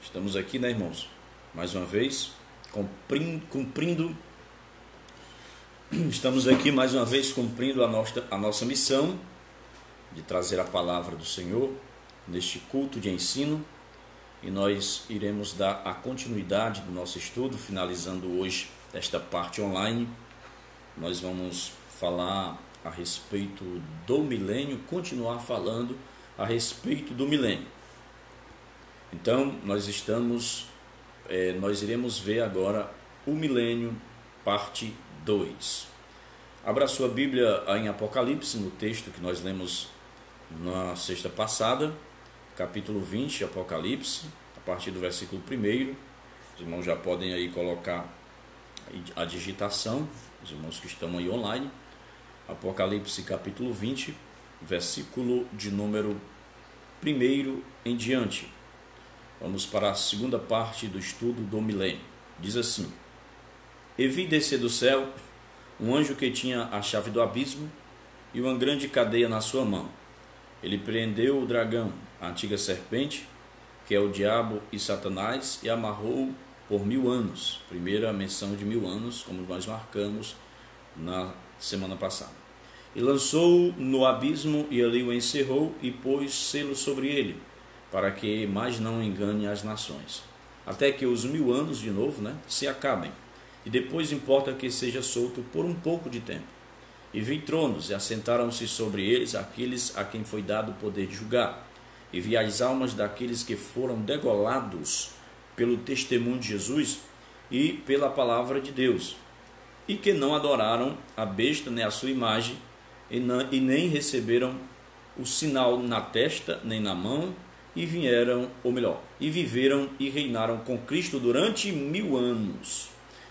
Estamos aqui, né, irmãos? Mais uma vez, estamos aqui mais uma vez cumprindo a nossa missão de trazer a palavra do Senhor neste culto de ensino, e nós iremos dar a continuidade do nosso estudo, finalizando hoje esta parte online. Nós vamos falar a respeito do milênio, continuar falando a respeito do milênio. Então, nós iremos ver agora o milênio, parte 2. Abra sua Bíblia em Apocalipse, no texto que nós lemos na sexta passada, capítulo 20, Apocalipse, a partir do versículo 1. Os irmãos já podem aí colocar a digitação, os irmãos que estão aí online. Apocalipse, capítulo 20, versículo de número 1 em diante. Vamos para a segunda parte do estudo do milênio. Diz assim: E vi descer do céu um anjo que tinha a chave do abismo e uma grande cadeia na sua mão. Ele prendeu o dragão, a antiga serpente, que é o diabo e Satanás, e amarrou por 1000 anos. Primeira menção de 1000 anos, como nós marcamos na semana passada. E lançou-o no abismo, e ali o encerrou, e pôs selo sobre ele, para que mais não engane as nações, até que os 1000 anos de novo, se acabem, e depois importa que seja solto por um pouco de tempo. E vi tronos, e assentaram-se sobre eles aqueles a quem foi dado o poder de julgar, e vi as almas daqueles que foram degolados pelo testemunho de Jesus e pela palavra de Deus, e que não adoraram a besta nem a sua imagem, e nem receberam o sinal na testa nem na mão, e viveram e reinaram com Cristo durante 1000 anos.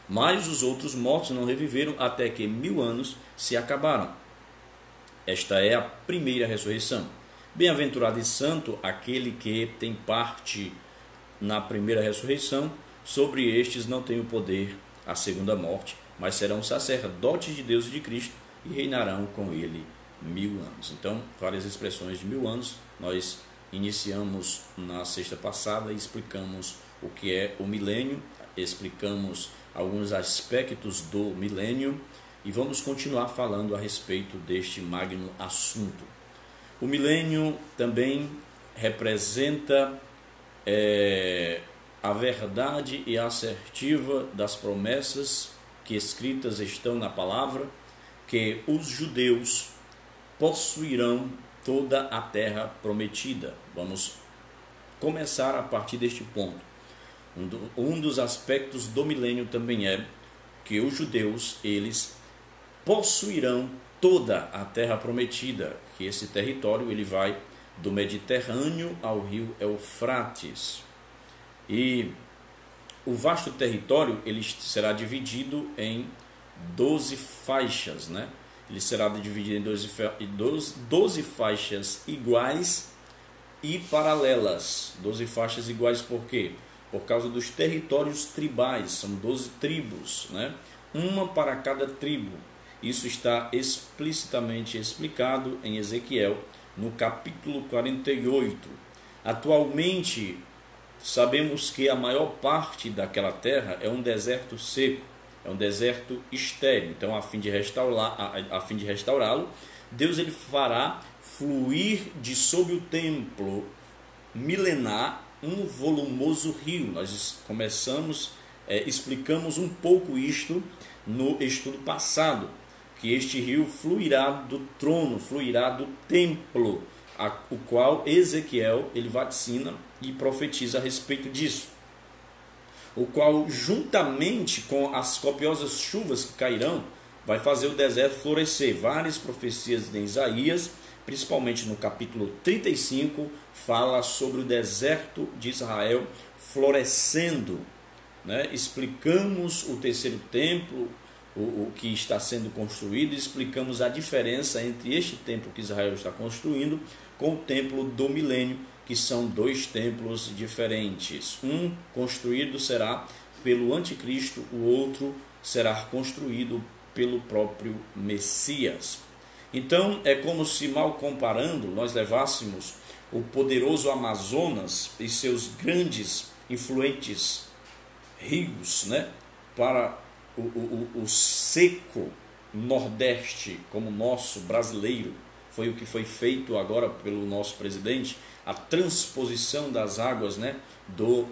Mas os outros mortos não reviveram até que 1000 anos se acabaram. Esta é a primeira ressurreição. Bem-aventurado e santo aquele que tem parte na primeira ressurreição. Sobre estes não tem o poder a segunda morte, mas serão sacerdotes de Deus e de Cristo e reinarão com ele 1000 anos. Então, várias expressões de 1000 anos. Nós iniciamos na sexta passada e explicamos o que é o milênio, explicamos alguns aspectos do milênio e vamos continuar falando a respeito deste magno assunto. O milênio também representa a verdade e a assertiva das promessas que escritas estão na palavra, que os judeus possuirão toda a terra prometida. Vamos começar a partir deste ponto. Um dos aspectos do milênio também é que os judeus, eles possuirão toda a terra prometida, que esse território ele vai do Mediterrâneo ao rio Eufrates. E o vasto território ele será dividido em 12 faixas, Ele será dividido em 12 faixas iguais e paralelas. 12 faixas iguais por quê? Por causa dos territórios tribais, são 12 tribos, Uma para cada tribo. Isso está explicitamente explicado em Ezequiel, no capítulo 48. Atualmente, sabemos que a maior parte daquela terra é um deserto seco, é um deserto estéril. Então, a fim de restaurá-lo, Deus ele fará fluir de sob o templo milenar um volumoso rio. Nós explicamos um pouco isto no estudo passado, que este rio fluirá do trono, fluirá do templo, o qual Ezequiel ele vaticina e profetiza a respeito disso, o qual, juntamente com as copiosas chuvas que cairão, vai fazer o deserto florescer. Várias profecias de Isaías, principalmente no capítulo 35, fala sobre o deserto de Israel florescendo. Explicamos o terceiro templo, o que está sendo construído, e explicamos a diferença entre este templo que Israel está construindo com o templo do milênio, que são 2 templos diferentes. Um construído será pelo anticristo, o outro será construído pelo próprio Messias. Então é como se, mal comparando, nós levássemos o poderoso Amazonas e seus grandes influentes rios, né, para o seco nordeste, como o nosso brasileiro. Foi o que foi feito agora pelo nosso presidente, a transposição das águas, né, do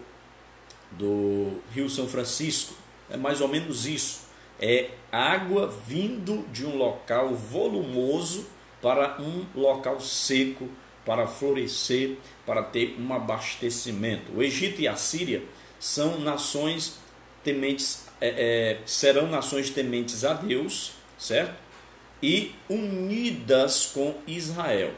Rio São Francisco. É mais ou menos isso. É água vindo de um local volumoso para um local seco, para florescer, para ter um abastecimento. O Egito e a Síria são nações tementes, serão nações tementes a Deus, certo? E unidas com Israel,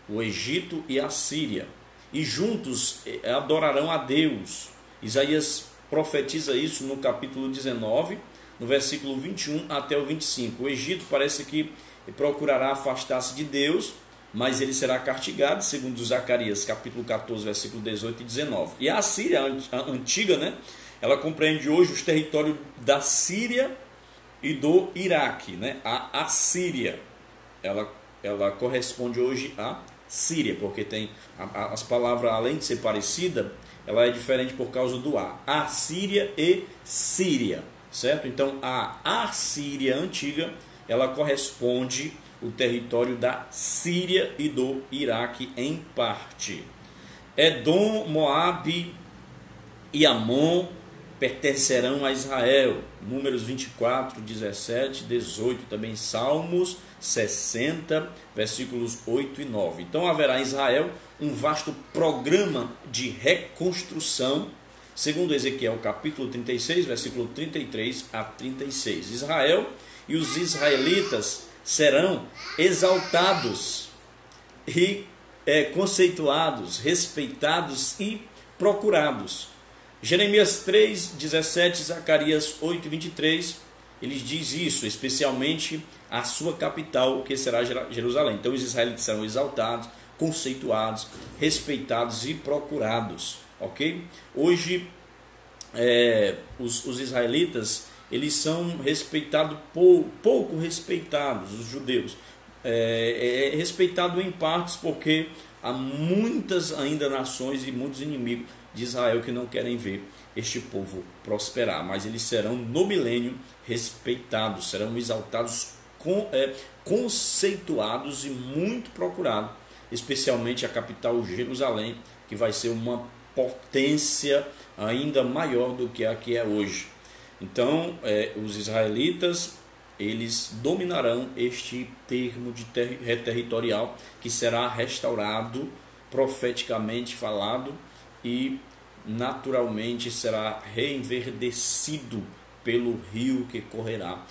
o Egito e a Síria, e juntos adorarão a Deus. Isaías profetiza isso no capítulo 19, no versículo 21 até o 25. O Egito parece que procurará afastar-se de Deus, mas ele será castigado, segundo Zacarias, capítulo 14, versículo 18 e 19. E a Síria, a antiga, né, ela compreende hoje os territórios da Síria e do Iraque, né? A Assíria, ela corresponde hoje à Síria, porque tem as palavras, além de ser parecida, ela é diferente por causa do A. Assíria e Síria, certo? Então a Assíria antiga, ela corresponde o território da Síria e do Iraque em parte. Edom, Moabe e Amon pertencerão a Israel. Números 24, 17, 18, também Salmos 60, versículos 8 e 9. Então haverá em Israel um vasto programa de reconstrução, segundo Ezequiel capítulo 36, versículo 33 a 36. Israel e os israelitas serão exaltados e conceituados, respeitados e procurados. Jeremias 3, 17, Zacarias 8, 23, eles diz isso, especialmente a sua capital, que será Jerusalém. Então os israelitas serão exaltados, conceituados, respeitados e procurados, ok? Hoje os israelitas, eles são respeitados, pouco respeitados, os judeus. Respeitado em partes porque há muitas ainda nações e muitos inimigos de Israel que não querem ver este povo prosperar, mas eles serão no milênio respeitados, serão exaltados, conceituados e muito procurados, especialmente a capital Jerusalém, que vai ser uma potência ainda maior do que a que é hoje. Então os israelitas, eles dominarão este termo de territorial que será restaurado, profeticamente falado, e naturalmente será reenverdecido pelo rio que correrá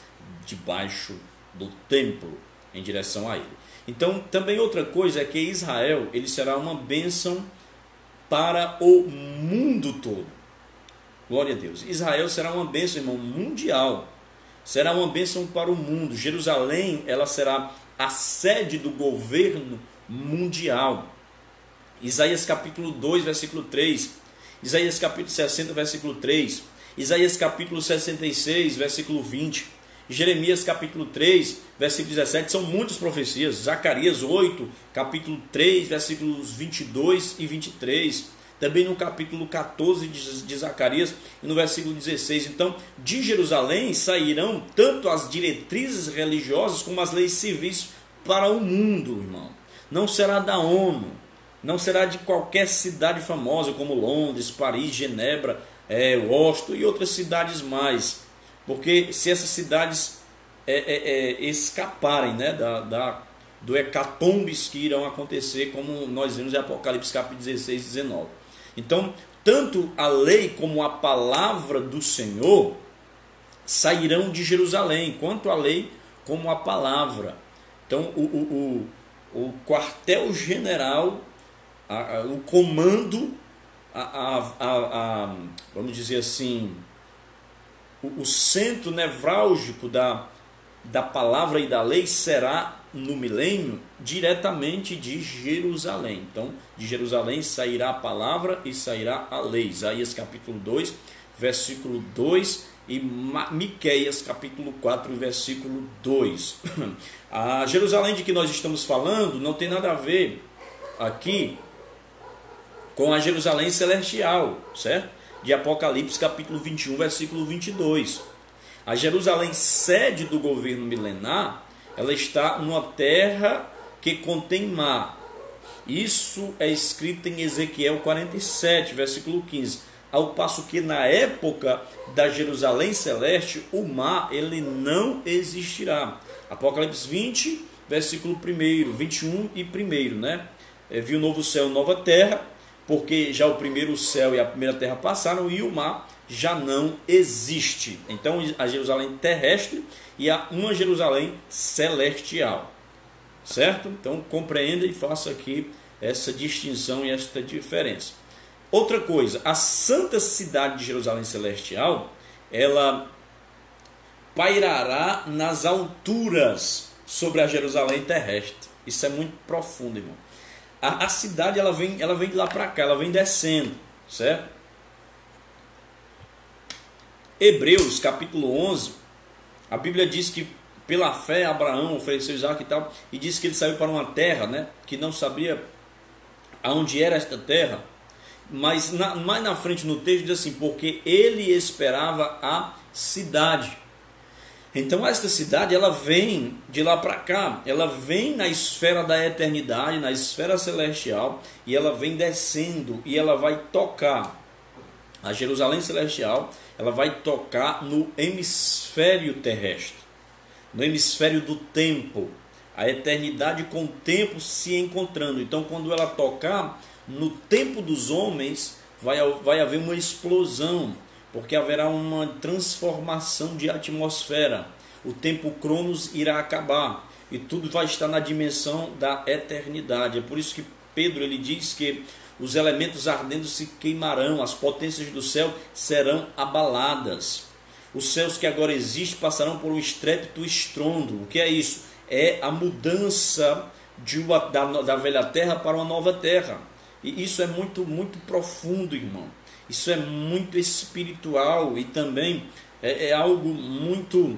debaixo do templo em direção a ele. Então também outra coisa é que Israel, ele será uma bênção para o mundo todo. Glória a Deus. Israel será uma bênção, irmão, mundial. Será uma bênção para o mundo. Jerusalém, ela será a sede do governo mundial. Isaías capítulo 2, versículo 3, Isaías capítulo 60, versículo 3, Isaías capítulo 66, versículo 20, Jeremias capítulo 3, versículo 17, são muitas profecias. Zacarias 8, capítulo 3, versículos 22 e 23, também no capítulo 14 de Zacarias e no versículo 16. Então, de Jerusalém sairão tanto as diretrizes religiosas como as leis civis para o mundo, irmão. Não será da ONU, não será de qualquer cidade famosa como Londres, Paris, Genebra, Washington e outras cidades mais. Porque se essas cidades escaparem, né, do hecatombes que irão acontecer, como nós vimos em Apocalipse capítulo 16 e 19. Então, tanto a lei como a palavra do Senhor sairão de Jerusalém, quanto a lei como a palavra. Então, o quartel-general, o comando, vamos dizer assim, o centro nevrálgico da palavra e da lei será no milênio diretamente de Jerusalém. Então, de Jerusalém sairá a palavra e sairá a lei. Isaías capítulo 2, versículo 2 e Miqueias capítulo 4, versículo 2. A Jerusalém de que nós estamos falando não tem nada a ver aqui com a Jerusalém celestial, certo? De Apocalipse capítulo 21, versículo 22. A Jerusalém sede do governo milenar, ela está numa terra que contém mar. Isso é escrito em Ezequiel 47, versículo 15. Ao passo que na época da Jerusalém celeste, o mar ele não existirá. Apocalipse 20, versículo 1, 21 e 1, né? Viu novo céu e nova terra, porque já o primeiro céu e a primeira terra passaram e o mar já não existe. Então a Jerusalém terrestre e há uma Jerusalém celestial. Certo? Então compreenda e faça aqui essa distinção e esta diferença. Outra coisa, a santa cidade de Jerusalém celestial, ela pairará nas alturas sobre a Jerusalém terrestre. Isso é muito profundo, irmão. A cidade ela vem de lá para cá, ela vem descendo, certo? Hebreus capítulo 11, a Bíblia diz que pela fé Abraão ofereceu Isaac e tal, e diz que ele saiu para uma terra, né, que não sabia aonde era esta terra, mas mais na frente no texto diz assim, porque ele esperava a cidade. Então esta cidade ela vem de lá para cá, ela vem na esfera da eternidade, na esfera celestial, e ela vem descendo e ela vai tocar. A Jerusalém celestial, ela vai tocar no hemisfério terrestre, no hemisfério do tempo, a eternidade com o tempo se encontrando. Então quando ela tocar no tempo dos homens, vai haver uma explosão, porque haverá uma transformação de atmosfera. O tempo Cronos irá acabar e tudo vai estar na dimensão da eternidade. É por isso que Pedro ele diz que os elementos ardendo se queimarão, as potências do céu serão abaladas. Os céus que agora existem passarão por um estrépito estrondo. O que é isso? É a mudança da velha terra para uma nova terra. E isso é muito, muito profundo, irmão. Isso é muito espiritual e também é algo muito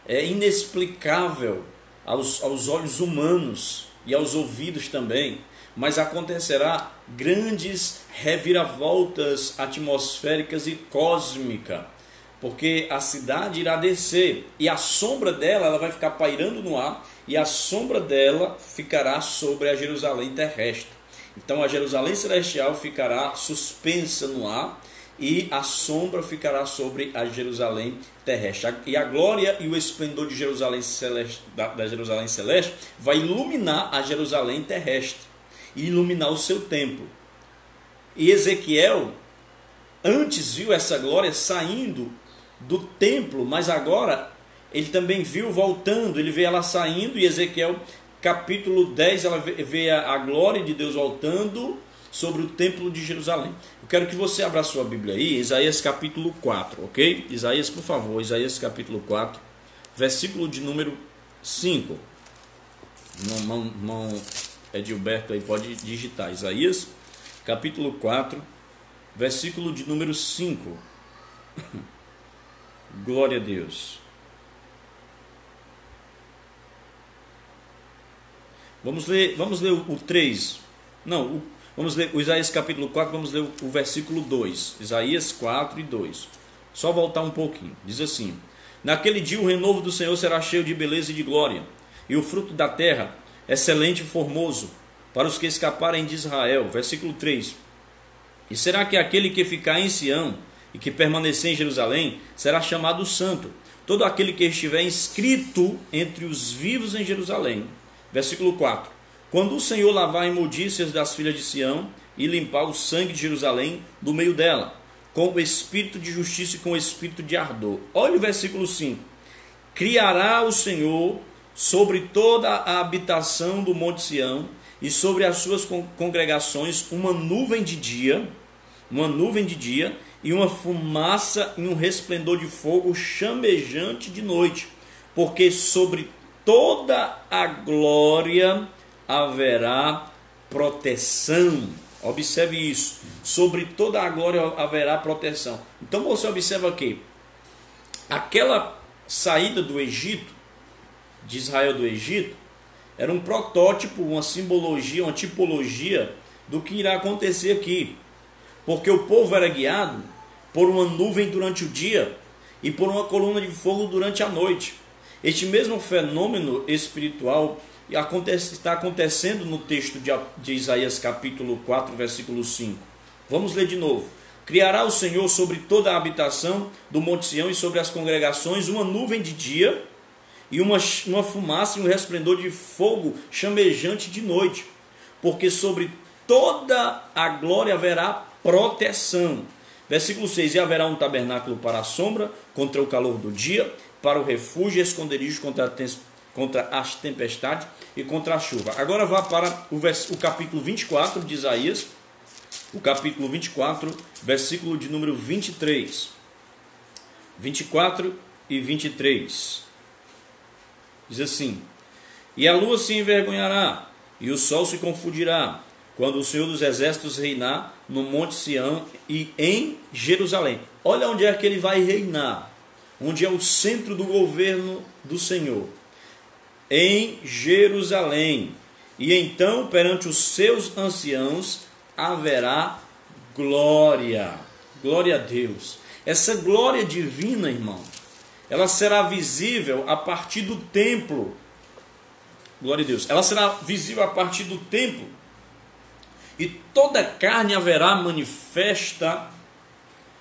inexplicável aos olhos humanos e aos ouvidos também. Mas acontecerá grandes reviravoltas atmosféricas e cósmicas, porque a cidade irá descer e a sombra dela ela vai ficar pairando no ar e a sombra dela ficará sobre a Jerusalém terrestre. Então a Jerusalém celestial ficará suspensa no ar e a sombra ficará sobre a Jerusalém terrestre. E a glória e o esplendor de Jerusalém celeste, da Jerusalém celeste vai iluminar a Jerusalém terrestre e iluminar o seu templo. E Ezequiel antes viu essa glória saindo do templo, mas agora ele também viu voltando, ele vê ela saindo, e Ezequiel capítulo 10, ela vê a glória de Deus voltando sobre o templo de Jerusalém. Eu quero que você abra a sua Bíblia aí, Isaías capítulo 4, ok? Isaías, por favor, Isaías capítulo 4, versículo de número 5. Irmão Edilberto aí pode digitar, Isaías capítulo 4, versículo de número 5. Glória a Deus. Vamos ler o 3. Não, vamos ler o Isaías capítulo 4, vamos ler o versículo 2. Isaías 4 e 2. Só voltar um pouquinho. Diz assim: naquele dia o renovo do Senhor será cheio de beleza e de glória, e o fruto da terra excelente e formoso, para os que escaparem de Israel. Versículo 3. E será que aquele que ficar em Sião e que permanecer em Jerusalém será chamado santo, todo aquele que estiver inscrito entre os vivos em Jerusalém. Versículo 4. Quando o Senhor lavar a imundícias das filhas de Sião e limpar o sangue de Jerusalém do meio dela, com o espírito de justiça e com o espírito de ardor. Olha o versículo 5. Criará o Senhor sobre toda a habitação do monte Sião e sobre as suas congregações uma nuvem de dia e uma fumaça e um resplendor de fogo chamejante de noite, porque sobre toda a glória haverá proteção. Observe isso. Sobre toda a glória haverá proteção. Então você observa que aquela saída do Egito, de Israel do Egito, era um protótipo, uma simbologia, uma tipologia do que irá acontecer aqui. Porque o povo era guiado por uma nuvem durante o dia e por uma coluna de fogo durante a noite. Este mesmo fenômeno espiritual está acontecendo no texto de Isaías capítulo 4, versículo 5. Vamos ler de novo. Criará o Senhor sobre toda a habitação do Monte Sião e sobre as congregações uma nuvem de dia e uma fumaça e um resplendor de fogo chamejante de noite. Porque sobre toda a glória haverá proteção. Versículo 6. E haverá um tabernáculo para a sombra, contra o calor do dia, para o refúgio e esconderijo contra as tempestades e contra a chuva. Agora vá para o capítulo 24 de Isaías, o capítulo 24, versículo de número 23. 24 e 23. Diz assim: E a lua se envergonhará, e o sol se confundirá, quando o Senhor dos Exércitos reinar no Monte Sião e em Jerusalém. Olha onde é que ele vai reinar, onde é o centro do governo do Senhor. Em Jerusalém. E então, perante os seus anciãos, haverá glória. Glória a Deus. Essa glória divina, irmão, ela será visível a partir do templo. Glória a Deus. Ela será visível a partir do templo. E toda carne haverá manifesta,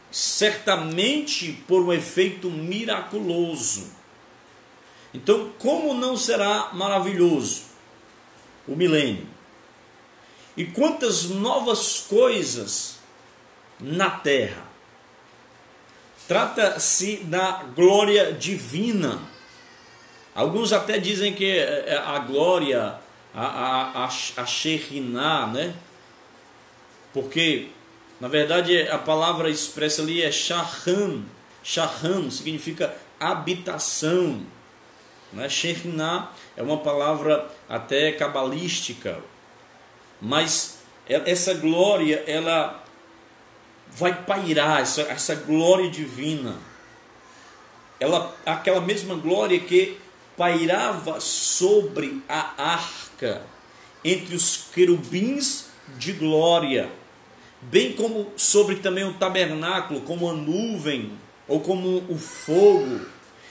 certamente por um efeito miraculoso. Então, como não será maravilhoso o milênio? E quantas novas coisas na terra. Trata-se da glória divina. Alguns até dizem que a glória, a Shekhinah, né? Porque, na verdade, a palavra expressa ali é Shaham. Shaham significa habitação. Né? Shekhinah é uma palavra até cabalística. Mas essa glória, ela vai pairar, essa glória divina. Aquela mesma glória que pairava sobre a arca, entre os querubins de glória, bem como sobre também o tabernáculo, como a nuvem, ou como o fogo.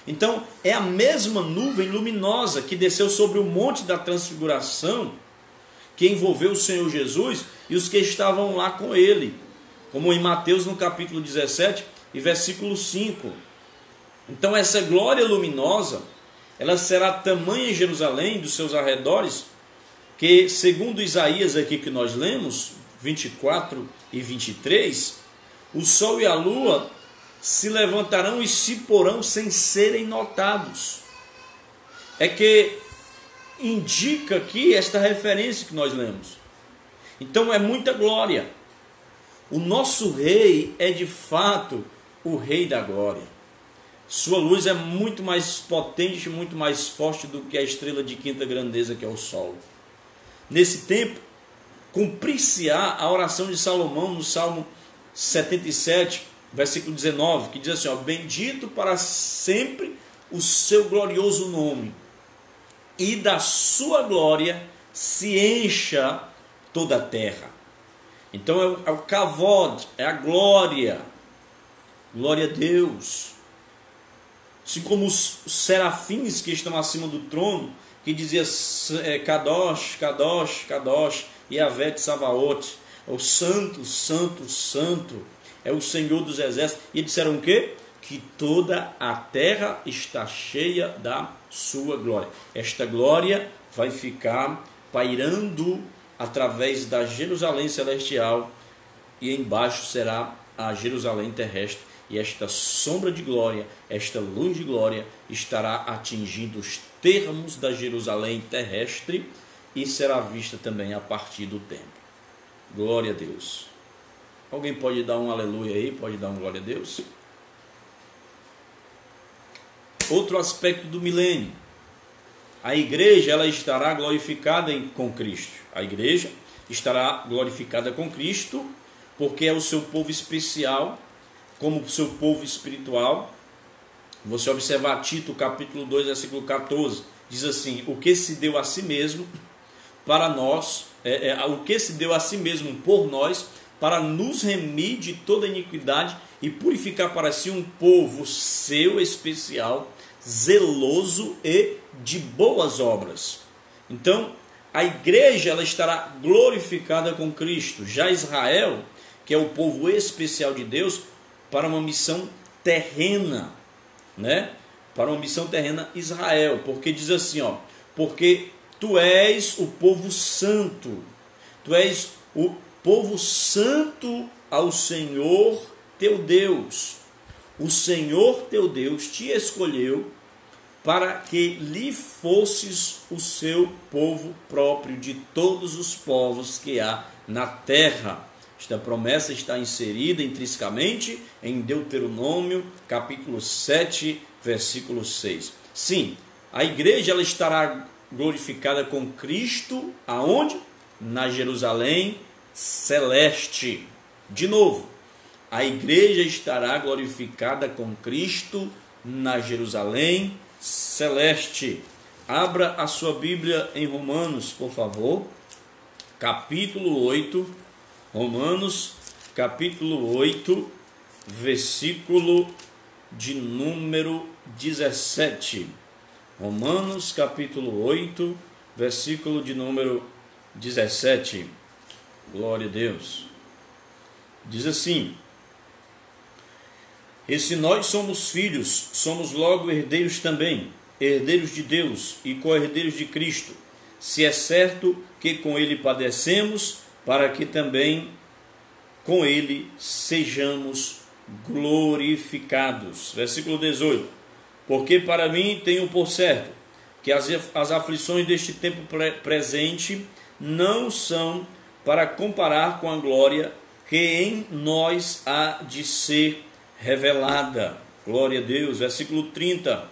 Então, é a mesma nuvem luminosa que desceu sobre o monte da transfiguração, que envolveu o Senhor Jesus e os que estavam lá com ele, como em Mateus no capítulo 17 e versículo 5. Então essa glória luminosa, ela será tamanha em Jerusalém, dos seus arredores, que segundo Isaías aqui que nós lemos, 24 e 23, o sol e a lua se levantarão e se porão sem serem notados. É que indica aqui esta referência que nós lemos. Então é muita glória. O nosso rei é de fato o rei da glória. Sua luz é muito mais potente, muito mais forte do que a estrela de quinta grandeza que é o sol. Nesse tempo, cumprir-se-á a oração de Salomão no Salmo 77, versículo 19, que diz assim, ó, bendito para sempre o seu glorioso nome, e da sua glória se encha toda a terra. Então é o kavod, é a glória. Glória a Deus. Assim como os serafins que estão acima do trono, que dizia Kadosh, Kadosh, Kadosh, Yahvé Tsavaot, o santo, santo, santo, é o Senhor dos exércitos. E disseram o quê? Que toda a terra está cheia da sua glória. Esta glória vai ficar pairando através da Jerusalém celestial, e embaixo será a Jerusalém terrestre. E esta sombra de glória, esta luz de glória, estará atingindo os termos da Jerusalém terrestre e será vista também a partir do templo. Glória a Deus. Alguém pode dar um aleluia aí? Pode dar um glória a Deus? Outro aspecto do milênio. A igreja, ela estará glorificada com Cristo. A igreja estará glorificada com Cristo, porque é o seu povo especial, como o seu povo espiritual. Você observar Tito capítulo 2, versículo 14, diz assim, o que se deu a si mesmo para nós o que se deu a si mesmo por nós, para nos remir de toda iniquidade e purificar para si um povo seu especial, zeloso e de boas obras. Então, a igreja ela estará glorificada com Cristo. Já Israel, que é o povo especial de Deus, para uma missão terrena, né? Para uma missão terrena, Israel, porque diz assim, ó, porque tu és o povo santo, tu és o povo santo ao Senhor teu Deus. O Senhor teu Deus te escolheu para que lhe fosses o seu povo próprio de todos os povos que há na terra. Esta promessa está inserida intrinsecamente em Deuteronômio, capítulo 7, versículo 6. Sim, a igreja ela estará glorificada com Cristo, aonde? Na Jerusalém celeste. De novo, a igreja estará glorificada com Cristo na Jerusalém celeste. Abra a sua Bíblia em Romanos, por favor, capítulo 8, Romanos, capítulo 8, versículo de número 17. Romanos, capítulo 8, versículo de número 17. Glória a Deus. Diz assim: e se nós somos filhos, somos logo herdeiros também, herdeiros de Deus e co-herdeiros de Cristo, se é certo que com ele padecemos, para que também com ele sejamos glorificados. Versículo 18. Porque para mim tenho por certo que as aflições deste tempo presente não são para comparar com a glória que em nós há de ser revelada. Glória a Deus. Versículo 30.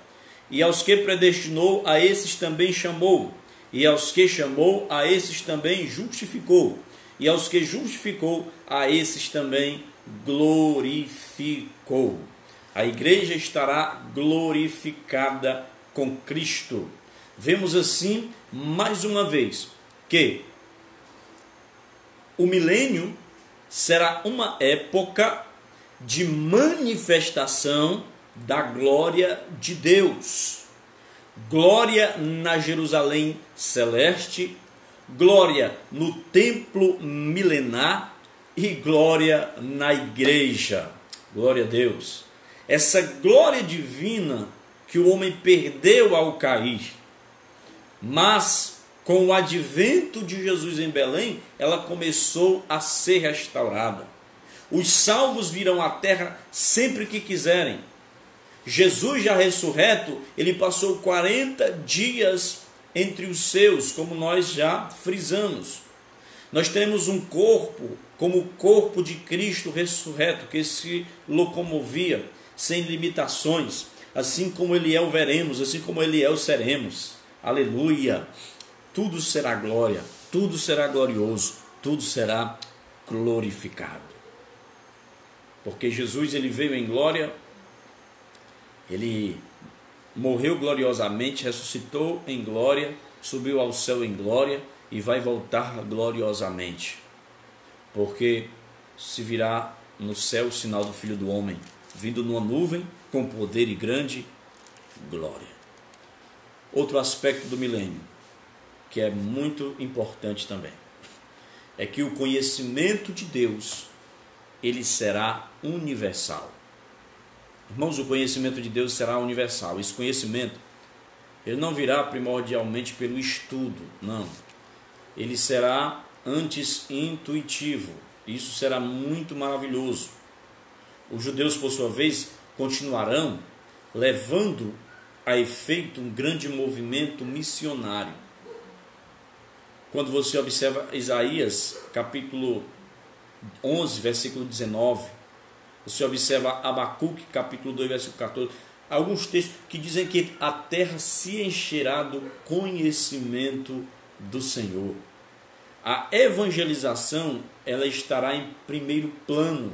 E aos que predestinou, a esses também chamou. E aos que chamou, a esses também justificou. E aos que justificou, a esses também glorificou. A igreja estará glorificada com Cristo. Vemos assim, mais uma vez, que o milênio será uma época de manifestação da glória de Deus. Glória na Jerusalém celeste, glória no templo milenar e glória na igreja. Glória a Deus. Essa glória divina que o homem perdeu ao cair, mas com o advento de Jesus em Belém, ela começou a ser restaurada. Os salvos virão à terra sempre que quiserem. Jesus já ressurreto, ele passou 40 dias entre os seus, como nós já frisamos. Nós temos um corpo, como o corpo de Cristo ressurreto, que se locomovia sem limitações. Assim como ele é, o veremos, assim como ele é, o seremos. Aleluia! Tudo será glória, tudo será glorioso, tudo será glorificado. Porque Jesus ele veio em glória, ele morreu gloriosamente, ressuscitou em glória, subiu ao céu em glória e vai voltar gloriosamente. Porque se virá no céu o sinal do Filho do Homem, vindo numa nuvem com poder e grande glória. Outro aspecto do milênio, que é muito importante também, é que o conhecimento de Deus, ele será universal. Irmãos, o conhecimento de Deus será universal. Esse conhecimento, ele não virá primordialmente pelo estudo, não. Ele será antes intuitivo. Isso será muito maravilhoso. Os judeus, por sua vez, continuarão levando a efeito um grande movimento missionário. Quando você observa Isaías, capítulo 11, versículo 19, você observa Abacuque, capítulo 2, versículo 14, alguns textos que dizem que a terra se encherá do conhecimento do Senhor. A evangelização, ela estará em primeiro plano.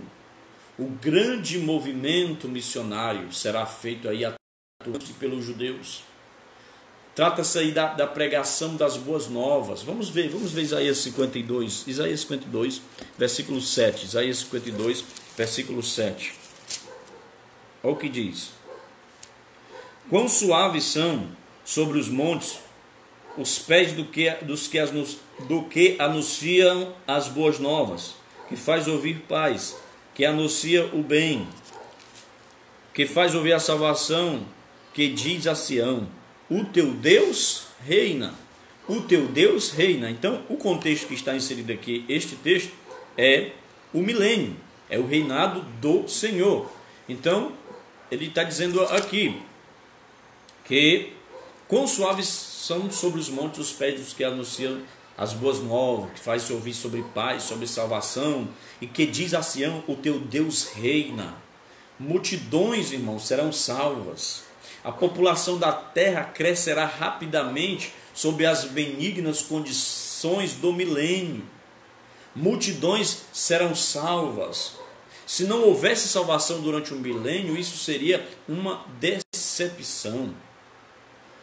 O grande movimento missionário será feito aí pelos judeus. Trata-se aí da pregação das boas novas. Vamos ver Isaías 52. Isaías 52, versículo 7. Isaías 52, versículo 7. Olha o que diz. Quão suaves são sobre os montes os pés do que anunciam as boas novas, que faz ouvir paz, que anuncia o bem, que faz ouvir a salvação, que diz a Sião: o teu Deus reina. O teu Deus reina. Então, o contexto que está inserido aqui, este texto, é o milênio, é o reinado do Senhor. Então, ele está dizendo aqui que quão suaves são sobre os montes os pés dos que anunciam as boas novas, que faz-se ouvir sobre paz, sobre salvação, e que diz a Sião: o teu Deus reina. Multidões, irmãos, serão salvas. A população da terra crescerá rapidamente sob as benignas condições do milênio. Multidões serão salvas. Se não houvesse salvação durante o milênio, isso seria uma decepção.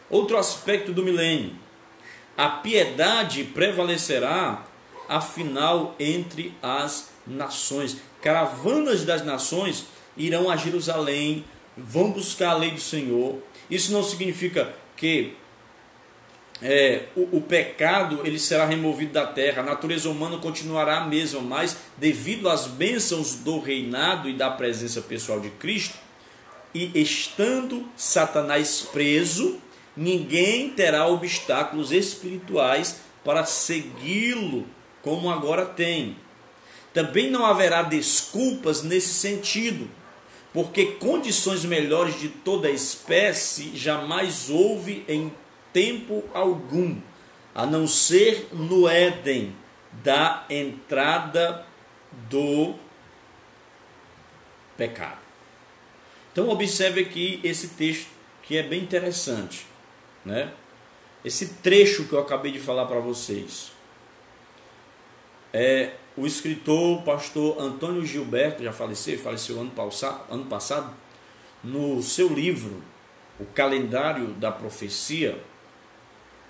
Outro aspecto do milênio: a piedade prevalecerá, afinal, entre as nações. Caravanas das nações irão a Jerusalém, vão buscar a lei do Senhor. Isso não significa que o pecado ele será removido da terra. A natureza humana continuará a mesma, mas devido às bênçãos do reinado e da presença pessoal de Cristo, e estando Satanás preso, ninguém terá obstáculos espirituais para segui-lo como agora tem. Também não haverá desculpas nesse sentido, porque condições melhores de toda espécie jamais houve em tempo algum, a não ser no Éden, da entrada do pecado. Então observe aqui esse texto que é bem interessante, né? Esse trecho que eu acabei de falar para vocês. O escritor, o pastor Antônio Gilberto, já faleceu ano passado, no seu livro, O Calendário da Profecia,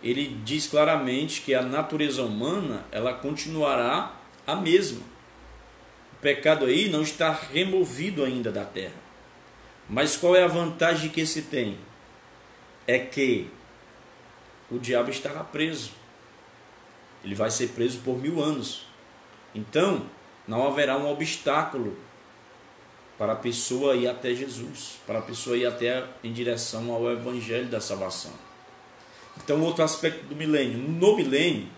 ele diz claramente que a natureza humana, ela continuará a mesma. O pecado aí não está removido ainda da terra. Mas qual é a vantagem que se tem? É que o diabo estará preso. Ele vai ser preso por 1000 anos. Então, não haverá um obstáculo para a pessoa ir até Jesus, para a pessoa ir até em direção ao evangelho da salvação. Então, outro aspecto do milênio. No milênio,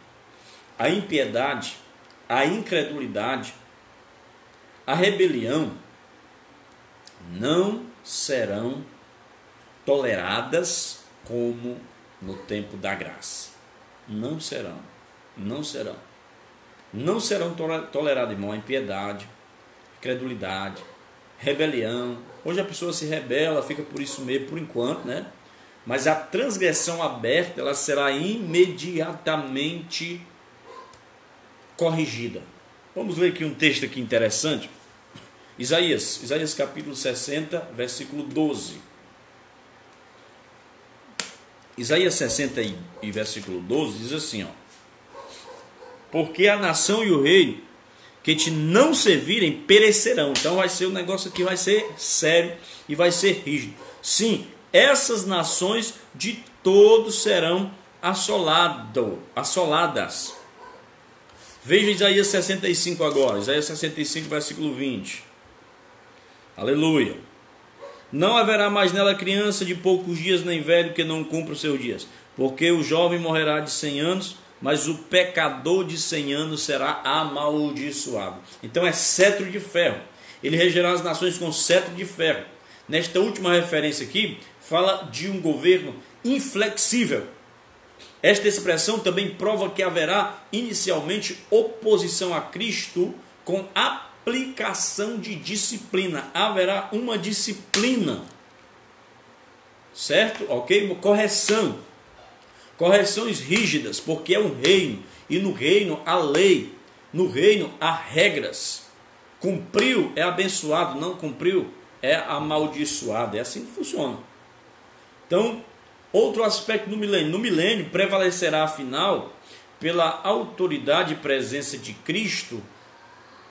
a impiedade, a incredulidade, a rebelião não serão toleradas como no tempo da graça. Não serão. Não serão toleradas, irmão, a impiedade, incredulidade, rebelião. Hoje a pessoa se rebela, fica por isso mesmo, por enquanto, né? Mas a transgressão aberta, ela será imediatamente corrigida. Vamos ler aqui um texto aqui interessante. Isaías capítulo 60, versículo 12. Isaías 60 e versículo 12 diz assim, ó: porque a nação e o rei que te não servirem perecerão. Então vai ser um negócio que vai ser sério e vai ser rígido. Sim, essas nações de todos serão assoladas. Veja Isaías 65 agora. Isaías 65, versículo 20. Aleluia. Não haverá mais nela criança de poucos dias, nem velho que não cumpra os seus dias. Porque o jovem morrerá de 100 anos, mas o pecador de 100 anos será amaldiçoado. Então é cetro de ferro. Ele regerá as nações com cetro de ferro. Nesta última referência aqui, fala de um governo inflexível. Esta expressão também prova que haverá inicialmente oposição a Cristo com aplicação de disciplina. Haverá uma disciplina. Certo? Ok? Uma correção. Correções rígidas, porque é um reino, e no reino há lei, no reino há regras. Cumpriu é abençoado, não cumpriu é amaldiçoado. É assim que funciona. Então, Outro aspecto do milênio. No milênio prevalecerá, afinal, pela autoridade e presença de Cristo,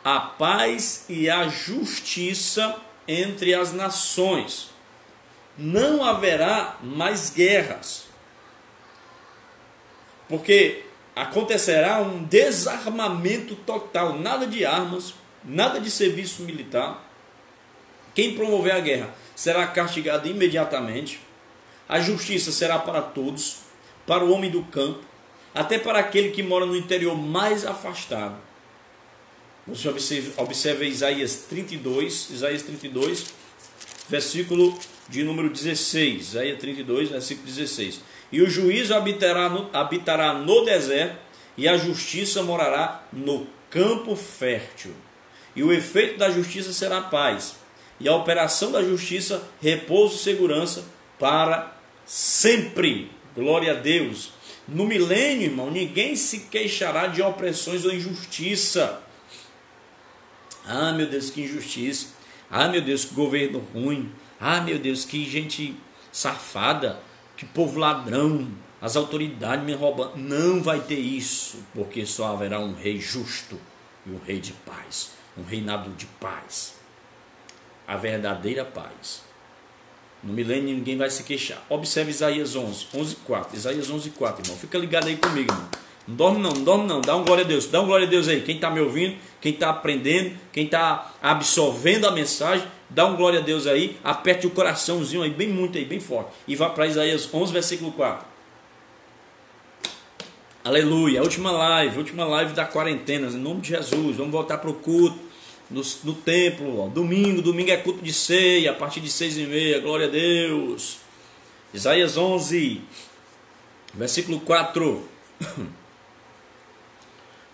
a paz e a justiça entre as nações. Não haverá mais guerras, porque acontecerá um desarmamento total, nada de armas, nada de serviço militar. Quem promover a guerra será castigado imediatamente. A justiça será para todos, para o homem do campo, até para aquele que mora no interior mais afastado. Você observa Isaías 32, versículo de número 16. Isaías 32, versículo 16. E o juízo habitará no deserto, e a justiça morará no campo fértil. E o efeito da justiça será paz, e a operação da justiça, repouso e segurança para sempre. Glória a Deus. No milênio, irmão, ninguém se queixará de opressões ou injustiça. Ah, meu Deus, que injustiça. Ah, meu Deus, que governo ruim. Ah, meu Deus, que gente safada. Que povo ladrão. As autoridades me roubam. Não vai ter isso, porque só haverá um rei justo e um rei de paz. Um reinado de paz. A verdadeira paz. No milênio ninguém vai se queixar. Observe Isaías 11:4. Isaías 11:4, irmão. Fica ligado aí comigo, irmão. Não dorme não. Dá um glória a Deus. Dá um glória a Deus aí. Quem está me ouvindo, quem está aprendendo, quem está absorvendo a mensagem, dá um glória a Deus aí. Aperte o coraçãozinho aí, bem muito aí, bem forte. E vá para Isaías 11, versículo 4. Aleluia. Última live da quarentena. Em nome de Jesus. Vamos voltar para o culto. No templo, ó. Domingo é culto de ceia, a partir de 6h30, glória a Deus. Isaías 11, versículo 4.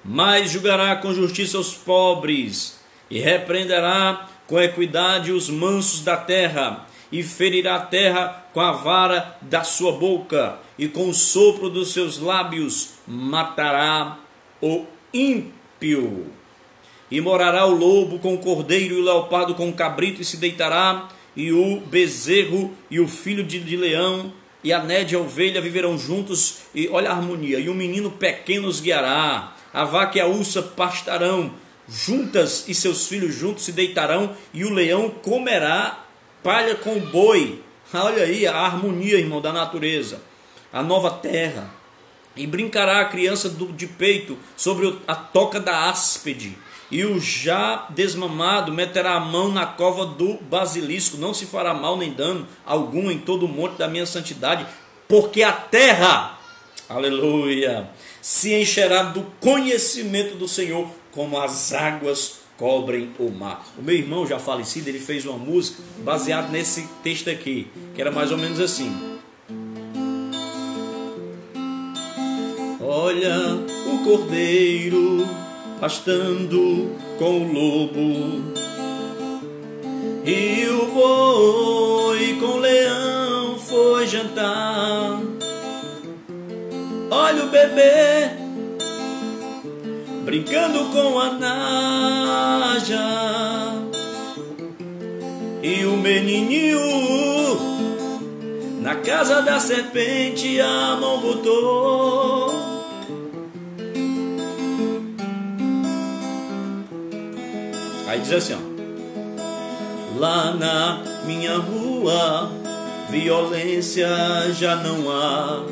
Mas julgará com justiça os pobres, e repreenderá com equidade os mansos da terra, e ferirá a terra com a vara da sua boca, e com o sopro dos seus lábios matará o ímpio. E morará o lobo com o cordeiro, e o leopardo com o cabrito, e se deitará, e o bezerro e o filho de leão, e a nédia e a ovelha viverão juntos, e olha a harmonia, e o menino pequeno os guiará, a vaca e a ursa pastarão juntas, e seus filhos juntos se deitarão, e o leão comerá palha com o boi. Olha aí a harmonia, irmão, da natureza, a nova terra. E brincará a criança de peito sobre a toca da áspide. E o já desmamado meterá a mão na cova do basilisco. Não se fará mal nem dano algum em todo o monte da minha santidade, porque a terra, aleluia, se encherá do conhecimento do Senhor, como as águas cobrem o mar. O meu irmão já falecido, ele fez uma música baseada nesse texto aqui, que era mais ou menos assim. Olha o cordeiro pastando com o lobo, e o boi com o leão foi jantar. Olha o bebê brincando com a naja, e o menininho na casa da serpente a mão botou. Aí diz assim, ó: lá na minha rua violência já não há,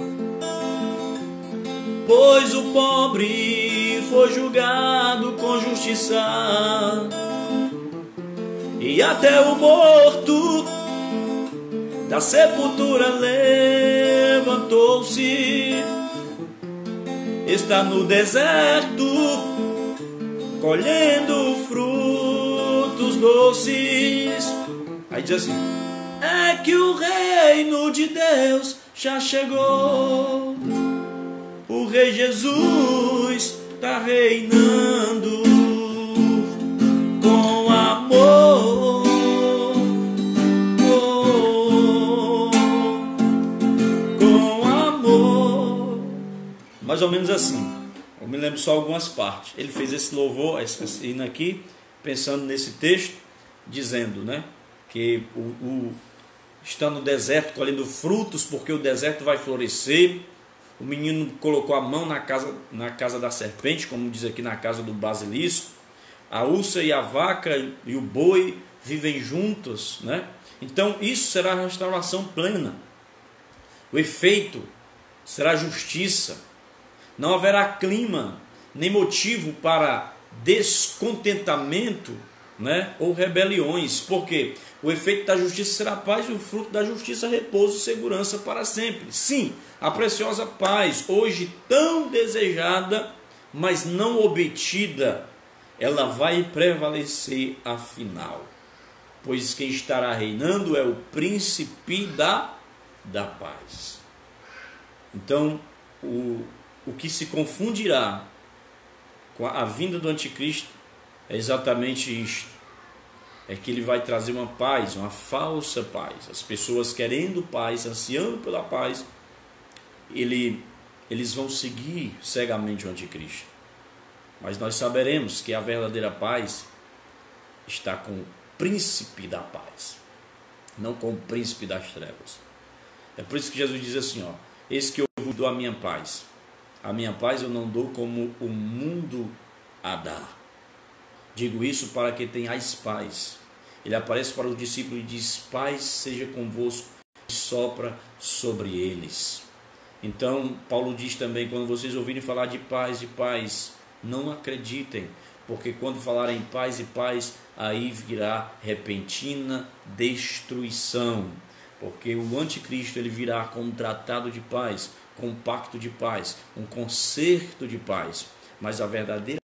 pois o pobre foi julgado com justiça, e até o morto da sepultura levantou-se, está no deserto colhendo frutos doces. Aí diz assim: é que o reino de Deus já chegou, o Rei Jesus está reinando com amor, com amor. Mais ou menos assim. Eu me lembro só algumas partes. Ele fez esse louvor, esse hino aqui, pensando nesse texto, dizendo, né, que está no deserto colhendo frutos, porque o deserto vai florescer. O menino colocou a mão na casa da serpente, como diz aqui, na casa do basilisco. A ursa e a vaca e o boi vivem juntos, né? Então isso será a restauração plena. O efeito será justiça. Não haverá clima nem motivo para descontentamento, né, ou rebeliões. Porque o efeito da justiça será paz e o fruto da justiça repouso e segurança para sempre. Sim, a preciosa paz, hoje tão desejada, mas não obtida, ela vai prevalecer afinal. Pois quem estará reinando é o príncipe da paz. Então, o que se confundirá com a vinda do anticristo é exatamente isto. É que ele vai trazer uma paz, uma falsa paz. As pessoas querendo paz, ansiando pela paz, eles vão seguir cegamente o anticristo. Mas nós saberemos que a verdadeira paz está com o príncipe da paz, não com o príncipe das trevas. É por isso que Jesus diz assim, ó: eis que eu vos dou a minha paz eu não dou como o mundo a dá. Digo isso para que tenhais paz. Ele aparece para os discípulos e diz: paz seja convosco, e sopra sobre eles. Então Paulo diz também: quando vocês ouvirem falar de paz, não acreditem, porque quando falarem em paz e paz, aí virá repentina destruição. Porque o anticristo ele virá com um tratado de paz, com um pacto de paz, um concerto de paz. Mas a verdadeira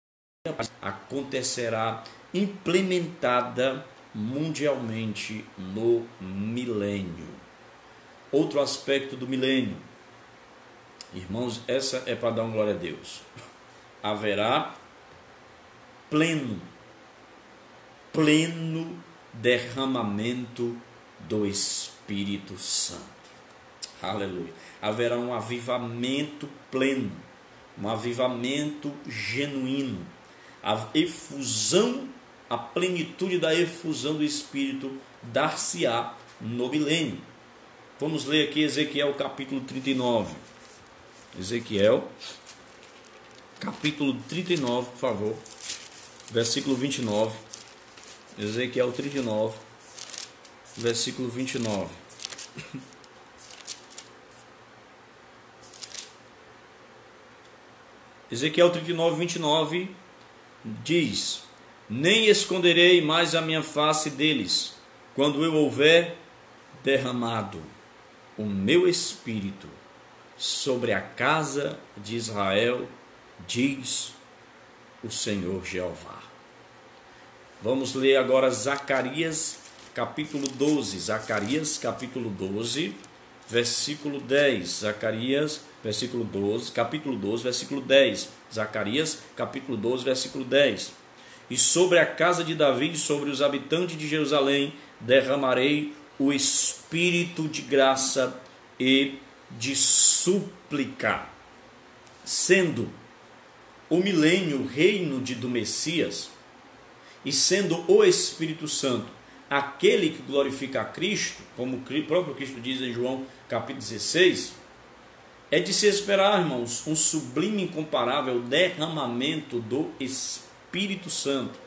paz acontecerá implementada mundialmente no milênio. Outro aspecto do milênio, irmãos, essa é para dar uma glória a Deus. Haverá pleno derramamento do Espírito Santo. Aleluia. Haverá um avivamento pleno, um avivamento genuíno, a efusão, a plenitude da efusão do Espírito dar-se-á no milênio. Vamos ler aqui Ezequiel capítulo 39. Ezequiel capítulo 39, por favor, versículo 29. Ezequiel 39, versículo 29. Ezequiel 39, 29 diz: nem esconderei mais a minha face deles, quando eu houver derramado o meu espírito sobre a casa de Israel, diz o Senhor Jeová. Vamos ler agora Zacarias capítulo 12. Zacarias capítulo 12, versículo 10. Zacarias versículo 12, capítulo 12, versículo 10. Zacarias capítulo 12, versículo 10. E sobre a casa de Davi e sobre os habitantes de Jerusalém derramarei o espírito de graça e de súplica. Sendo o milênio o reino do Messias, e sendo o Espírito Santo aquele que glorifica a Cristo, como o próprio Cristo diz em João capítulo 16, é de se esperar, irmãos, um sublime e incomparável derramamento do Espírito Santo.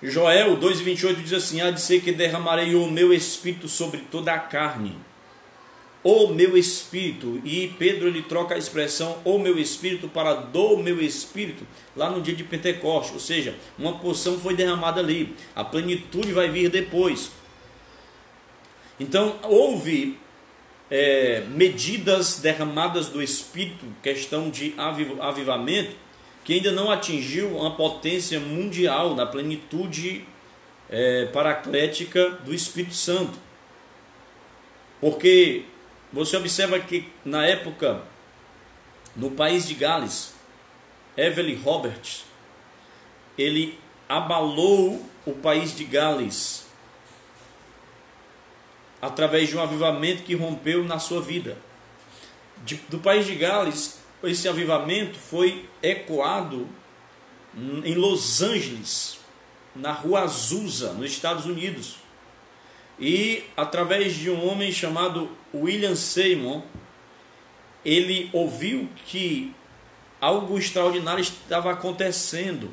Joel 2,28 diz assim: há de ser que derramarei o meu Espírito sobre toda a carne. O meu Espírito, e Pedro ele troca a expressão o meu Espírito para do meu Espírito lá no dia de Pentecostes, ou seja, uma porção foi derramada ali, a plenitude vai vir depois. Então houve medidas derramadas do Espírito, questão de avivamento, que ainda não atingiu uma potência mundial da plenitude paraclética do Espírito Santo. Porque você observa que na época, no país de Gales, Evelyn Roberts, ele abalou o país de Gales através de um avivamento que rompeu na sua vida. Do país de Gales, esse avivamento foi ecoado em Los Angeles, na rua Azusa, nos Estados Unidos. E através de um homem chamado William Seymour, ele ouviu que algo extraordinário estava acontecendo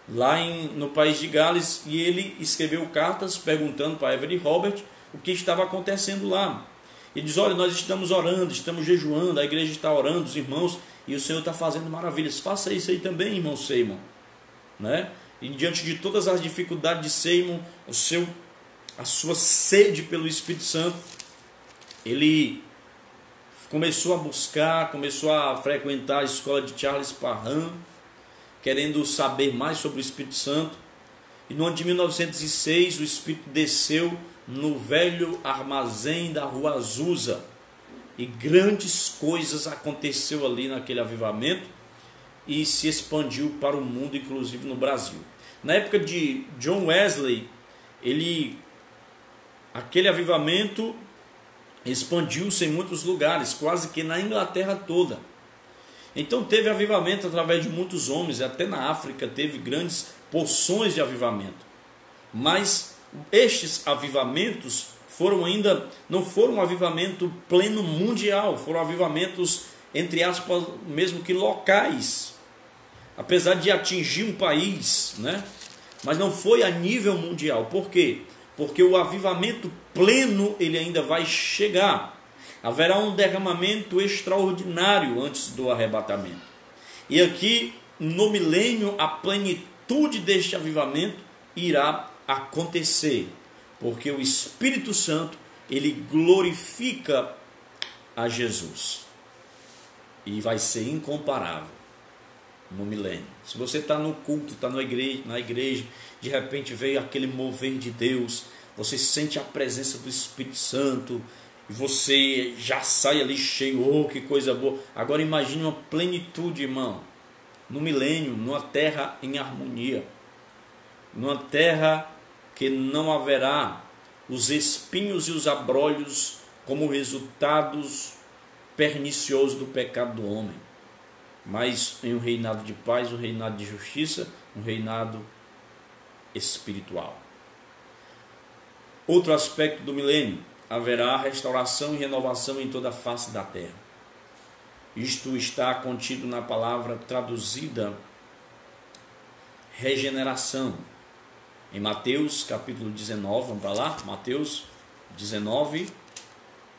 lá no país de Gales, e ele escreveu cartas perguntando para Everett Robert o que estava acontecendo lá. Ele diz: olha, nós estamos orando, estamos jejuando, a igreja está orando, os irmãos, e o Senhor está fazendo maravilhas. Faça isso aí também, irmão Seymour, né? E diante de todas as dificuldades de Seymour, a sua sede pelo Espírito Santo, ele começou a buscar, começou a frequentar a escola de Charles Parham, querendo saber mais sobre o Espírito Santo. E no ano de 1906, o Espírito desceu no velho armazém da Rua Azusa, e grandes coisas aconteceu ali naquele avivamento, e se expandiu para o mundo, inclusive no Brasil. Na época de John Wesley, aquele avivamento expandiu-se em muitos lugares, quase que na Inglaterra toda. Então teve avivamento através de muitos homens, até na África teve grandes porções de avivamento. Mas estes avivamentos não foram um avivamento pleno mundial, foram avivamentos, entre aspas, mesmo que locais, apesar de atingir um país, né? Mas não foi a nível mundial. Por quê? Porque o avivamento pleno ele ainda vai chegar. Haverá um derramamento extraordinário antes do arrebatamento. E aqui, no milênio, a plenitude deste avivamento irá acontecer, porque o Espírito Santo, ele glorifica a Jesus, e vai ser incomparável no milênio. Se você está no culto, está na igreja, de repente veio aquele mover de Deus, você sente a presença do Espírito Santo, e você já sai ali cheio, oh, que coisa boa. Agora imagine uma plenitude, irmão, no milênio, numa terra em harmonia, numa terra que não haverá os espinhos e os abrolhos como resultados perniciosos do pecado do homem, mas em um reinado de paz, um reinado de justiça, um reinado espiritual. Outro aspecto do milênio: haverá restauração e renovação em toda a face da terra. Isto está contido na palavra traduzida regeneração, em Mateus capítulo 19, vamos para lá, Mateus 19,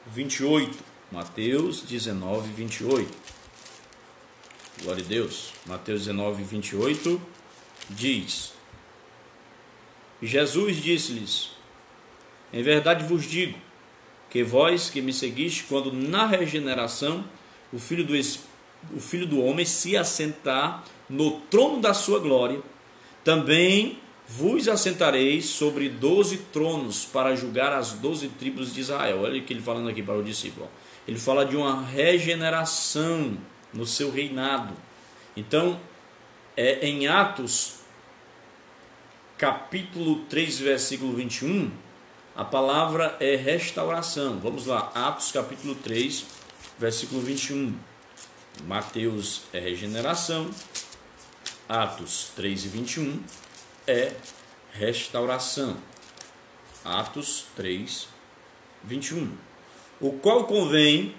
28. Mateus 19, 28. Glória a Deus. Mateus 19, 28 diz: Jesus disse-lhes: em verdade vos digo, que vós que me seguiste, quando na regeneração o Filho do Homem se assentar no trono da sua glória, também vos assentareis sobre 12 tronos para julgar as 12 tribos de Israel. Olha o que ele falando aqui para o discípulo. Ele fala de uma regeneração no seu reinado. Então, em Atos, capítulo 3, versículo 21, a palavra é restauração. Vamos lá, Atos capítulo 3, versículo 21. Mateus é regeneração, Atos 3 e 21 é restauração. Atos 3, 21. O qual convém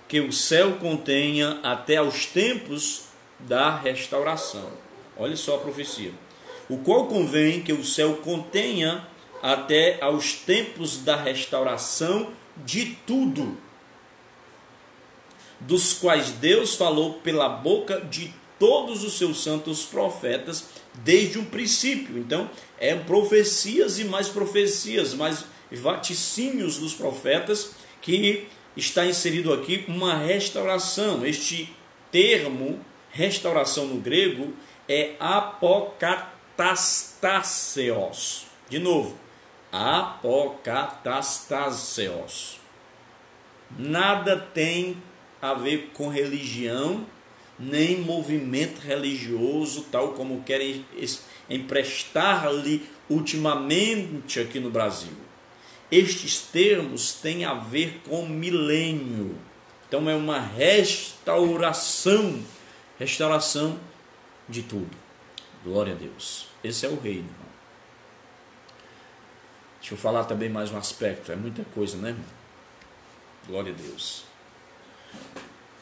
que o céu contenha até aos tempos da restauração. Olha só a profecia. O qual convém que o céu contenha até aos tempos da restauração de tudo, dos quais Deus falou pela boca de todos os seus santos profetas desde o princípio. Então, profecias e mais vaticínios dos profetas, que está inserido aqui uma restauração. Este termo, restauração no grego, é apokatastaseos. De novo, apokatastaseos. Nada tem a ver com religião, nem movimento religioso, tal como querem emprestar-lhe ultimamente aqui no Brasil. Estes termos têm a ver com milênio. Então é uma restauração de tudo. Glória a Deus. Esse é o reino. Deixa Deixa eu falar também mais um aspecto. É muita coisa, né, irmão? Glória a Deus.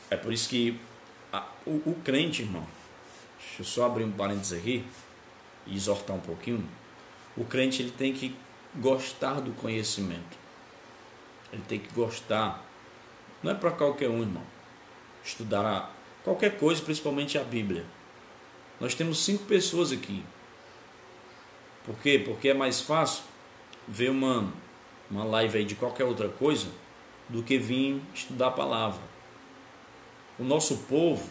É por isso que o crente, irmão, deixa eu só abrir um parênteses aqui e exortar um pouquinho. O crente, ele tem que gostar do conhecimento. Ele tem que gostar. Não é para qualquer um, irmão, estudar qualquer coisa, principalmente a Bíblia. Nós temos 5 pessoas aqui. Por quê? Porque é mais fácil ver uma live aí de qualquer outra coisa do que vir estudar a palavra. O nosso povo,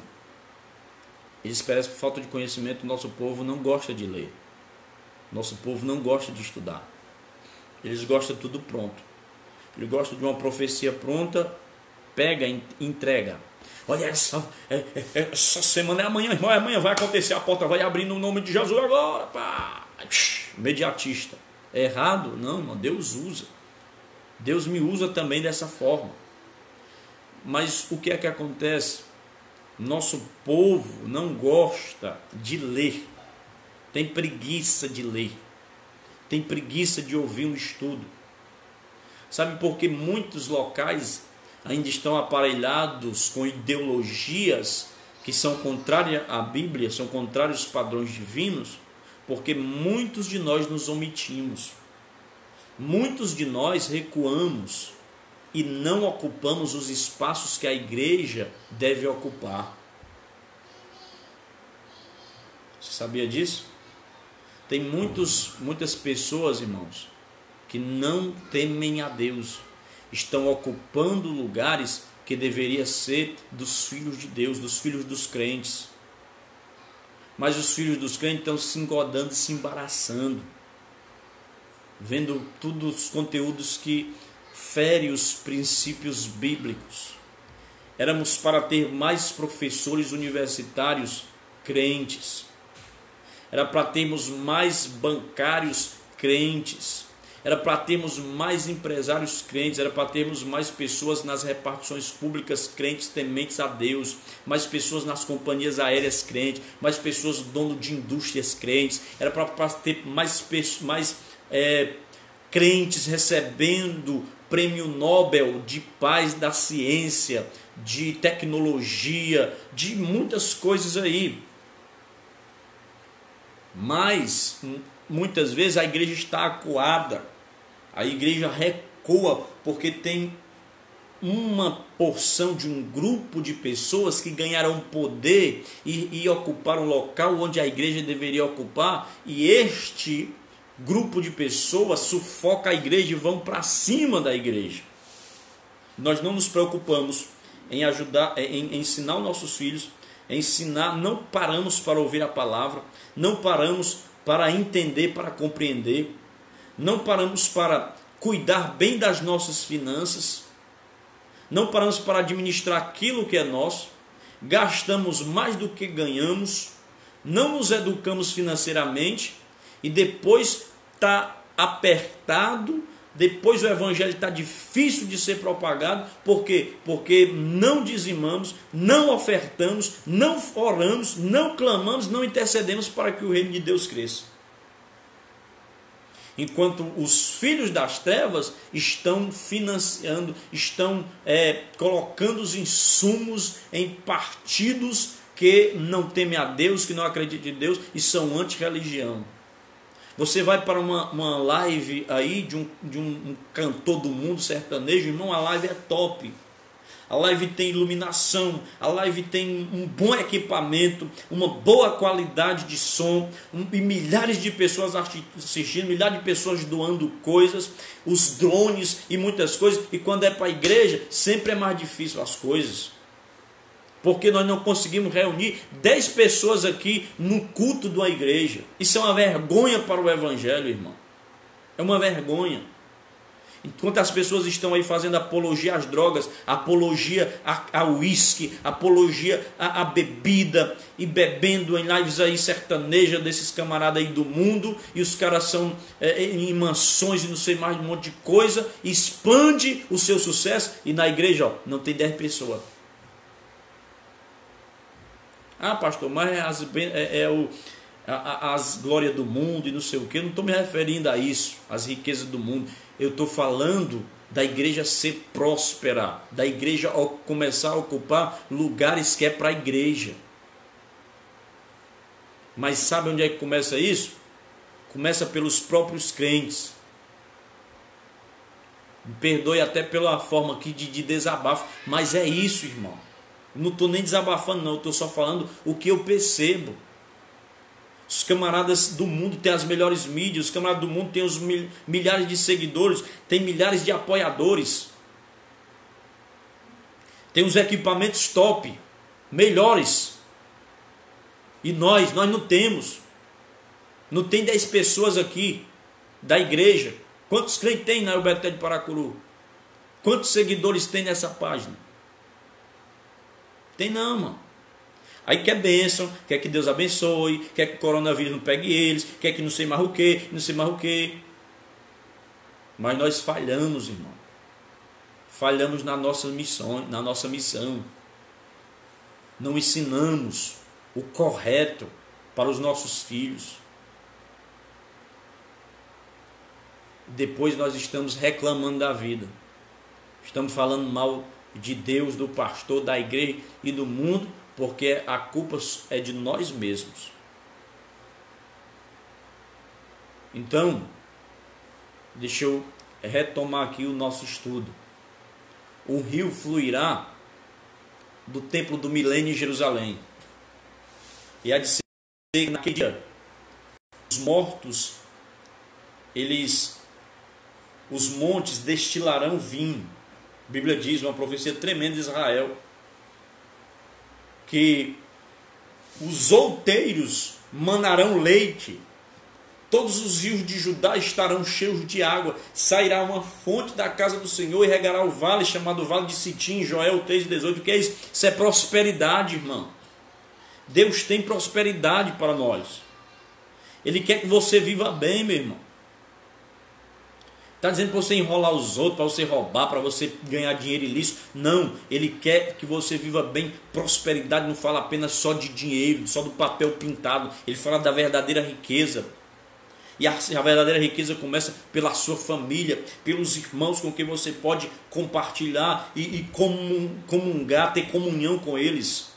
eles parecem por falta de conhecimento, o nosso povo não gosta de ler. O nosso povo não gosta de estudar. Eles gostam de tudo pronto. Eles gostam de uma profecia pronta, pega e entrega. Olha, essa semana é amanhã, irmão, amanhã vai acontecer, a porta vai abrir no nome de Jesus agora. Pá. Mediatista. É errado? Não, irmão, Deus usa. Deus me usa também dessa forma. Mas o que é que acontece? Nosso povo não gosta de ler. Tem preguiça de ler. Tem preguiça de ouvir um estudo. Sabe por que muitos locais ainda estão aparelhados com ideologias que são contrárias à Bíblia, são contrários aos padrões divinos? Porque muitos de nós nos omitimos. Muitos de nós recuamos e não ocupamos os espaços que a igreja deve ocupar. Você sabia disso? Tem muitas pessoas, irmãos, que não temem a Deus, estão ocupando lugares que deveria ser dos filhos de Deus, dos filhos dos crentes. Mas os filhos dos crentes estão se engodando, se embaraçando, vendo todos os conteúdos que ferem os princípios bíblicos. Éramos para ter mais professores universitários crentes. Era para termos mais bancários crentes. Era para termos mais empresários crentes. Era para termos mais pessoas nas repartições públicas crentes, tementes a Deus. Mais pessoas nas companhias aéreas crentes. Mais pessoas donos de indústrias crentes. Era para ter mais crentes recebendo prêmio Nobel de paz da ciência, de tecnologia, de muitas coisas aí. Mas muitas vezes a igreja está acuada, a igreja recua porque tem uma porção de um grupo de pessoas que ganharam poder e ocuparam o local onde a igreja deveria ocupar, e este grupo de pessoas sufoca a igreja e vão para cima da igreja. Nós não nos preocupamos em ajudar, em ensinar os nossos filhos, não paramos para ouvir a palavra, não paramos para entender, para compreender, não paramos para cuidar bem das nossas finanças, não paramos para administrar aquilo que é nosso, gastamos mais do que ganhamos, não nos educamos financeiramente e depois está apertado, depois o evangelho está difícil de ser propagado. Por quê? Porque não dizimamos, não ofertamos, não oramos, não clamamos, não intercedemos para que o reino de Deus cresça. Enquanto os filhos das trevas estão financiando, estão colocando os insumos em partidos que não temem a Deus, que não acreditam em Deus e são anti-religião. Você vai para uma live aí de um cantor do mundo sertanejo, irmão, a live é top. A live tem iluminação, a live tem um bom equipamento, uma boa qualidade de som, e milhares de pessoas assistindo, milhares de pessoas doando coisas, os drones e muitas coisas. E quando é para a igreja, sempre é mais difícil as coisas. Porque nós não conseguimos reunir 10 pessoas aqui no culto de uma igreja. Isso é uma vergonha para o evangelho, irmão. É uma vergonha. Enquanto as pessoas estão aí fazendo apologia às drogas, apologia ao uísque, apologia à bebida, e bebendo em lives aí sertaneja desses camaradas aí do mundo, e os caras são em mansões e não sei mais, um monte de coisa, expande o seu sucesso, e na igreja não tem 10 pessoas. Ah, pastor, mas as glórias do mundo e não sei o que. Eu não estou me referindo a isso, às riquezas do mundo. Eu estou falando da igreja ser próspera, da igreja começar a ocupar lugares que é para a igreja. Mas sabe onde é que começa isso? Começa pelos próprios crentes. Me perdoe até pela forma aqui de desabafo, mas é isso, irmão. Não estou nem desabafando não, estou só falando o que eu percebo. Os camaradas do mundo têm as melhores mídias, os camaradas do mundo têm os milhares de seguidores, tem milhares de apoiadores, tem os equipamentos top, melhores. E nós não temos. Não tem 10 pessoas aqui da igreja. Quantos crentes tem na UBT de Paracuru? Quantos seguidores tem nessa página? Tem não, mano. Aí quer bênção, quer que Deus abençoe, quer que o coronavírus não pegue eles, quer que não sei mais o que, não sei mais o que. Mas nós falhamos, irmão. Falhamos na nossa missão. Não ensinamos o correto para os nossos filhos. Depois nós estamos reclamando da vida. Estamos falando mal de Deus, do pastor, da igreja e do mundo, porque a culpa é de nós mesmos. Então, deixa eu retomar aqui o nosso estudo. O rio fluirá do templo do milênio em Jerusalém. E há de ser que naquele dia os mortos, os montes destilarão vinho. A Bíblia diz, uma profecia tremenda de Israel, que os outeiros manarão leite, todos os rios de Judá estarão cheios de água, sairá uma fonte da casa do Senhor e regará o vale, chamado Vale de Sitim, Joel 3,18. O que é isso? Isso é prosperidade, irmão. Deus tem prosperidade para nós. Ele quer que você viva bem, meu irmão. Está dizendo para você enrolar os outros, para você roubar, para você ganhar dinheiro ilícito. Não, Ele quer que você viva bem. Prosperidade não fala apenas só de dinheiro, só do papel pintado. Ele fala da verdadeira riqueza. E a verdadeira riqueza começa pela sua família, pelos irmãos com quem você pode compartilhar e comungar, ter comunhão com eles.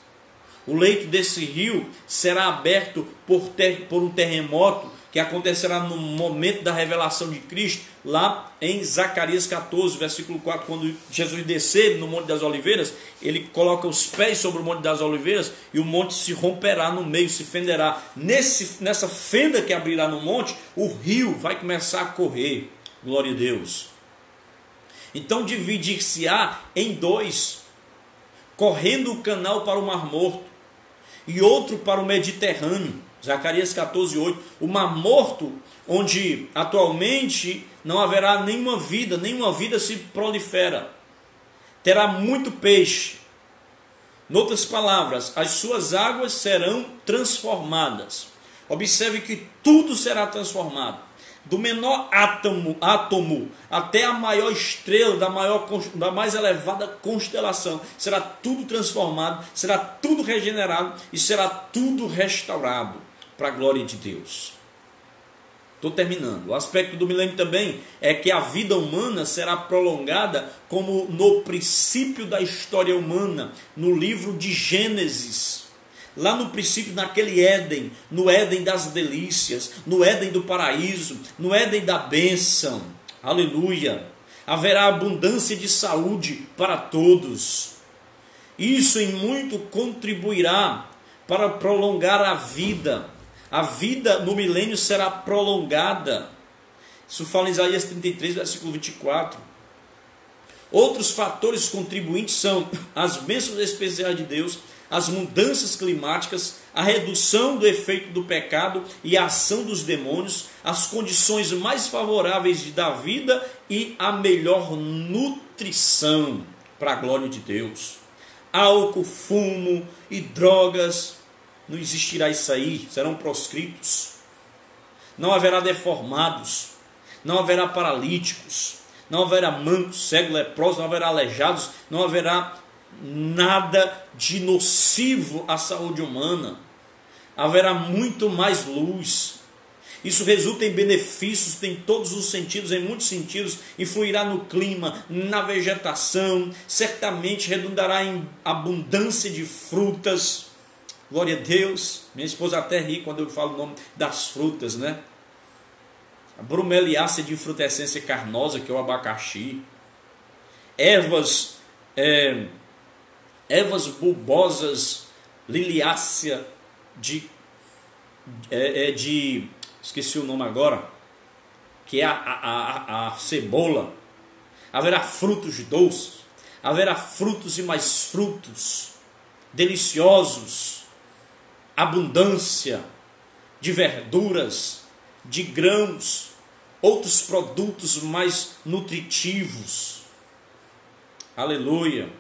O leito desse rio será aberto por um terremoto que acontecerá no momento da revelação de Cristo, lá em Zacarias 14, versículo 4, quando Jesus descer no Monte das Oliveiras, ele coloca os pés sobre o Monte das Oliveiras e o monte se romperá no meio, se fenderá. Nessa fenda que abrirá no monte, o rio vai começar a correr. Glória a Deus. Então dividir-se-á em dois, correndo o canal para o Mar Morto e outro para o Mediterrâneo. Zacarias 14, 8. O Mar Morto, onde atualmente não haverá nenhuma vida se prolifera. Terá muito peixe. Em outras palavras, as suas águas serão transformadas. Observe que tudo será transformado. Do menor átomo até a maior estrela, da mais elevada constelação, será tudo transformado, será tudo regenerado e será tudo restaurado para a glória de Deus. Estou terminando. O aspecto do milênio também é que a vida humana será prolongada como no princípio da história humana, no livro de Gênesis. Lá no princípio, naquele Éden, no Éden das delícias, no Éden do paraíso, no Éden da bênção. Aleluia! Haverá abundância de saúde para todos. Isso em muito contribuirá para prolongar a vida. A vida no milênio será prolongada. Isso fala em Isaías 33, versículo 24. Outros fatores contribuintes são as bênçãos especiais de Deus, as mudanças climáticas, a redução do efeito do pecado e a ação dos demônios, as condições mais favoráveis da vida e a melhor nutrição para a glória de Deus. Álcool, fumo e drogas, não existirá isso aí, serão proscritos. Não haverá deformados, não haverá paralíticos, não haverá mancos, cegos, leprosos, não haverá aleijados, não haverá nada de nocivo à saúde humana. haverá muito mais luz. Isso resulta em benefícios em todos os sentidos, em muitos sentidos, influirá no clima, na vegetação, certamente redundará em abundância de frutas. Glória a Deus. Minha esposa até ri quando eu falo o nome das frutas, né? A bromeliácea de infrutescência carnosa, que é o abacaxi. Ervas bulbosas, liliácea esqueci o nome agora, que é a cebola. Haverá frutos doces, haverá frutos e mais frutos, deliciosos, abundância de verduras, de grãos, outros produtos mais nutritivos. Aleluia.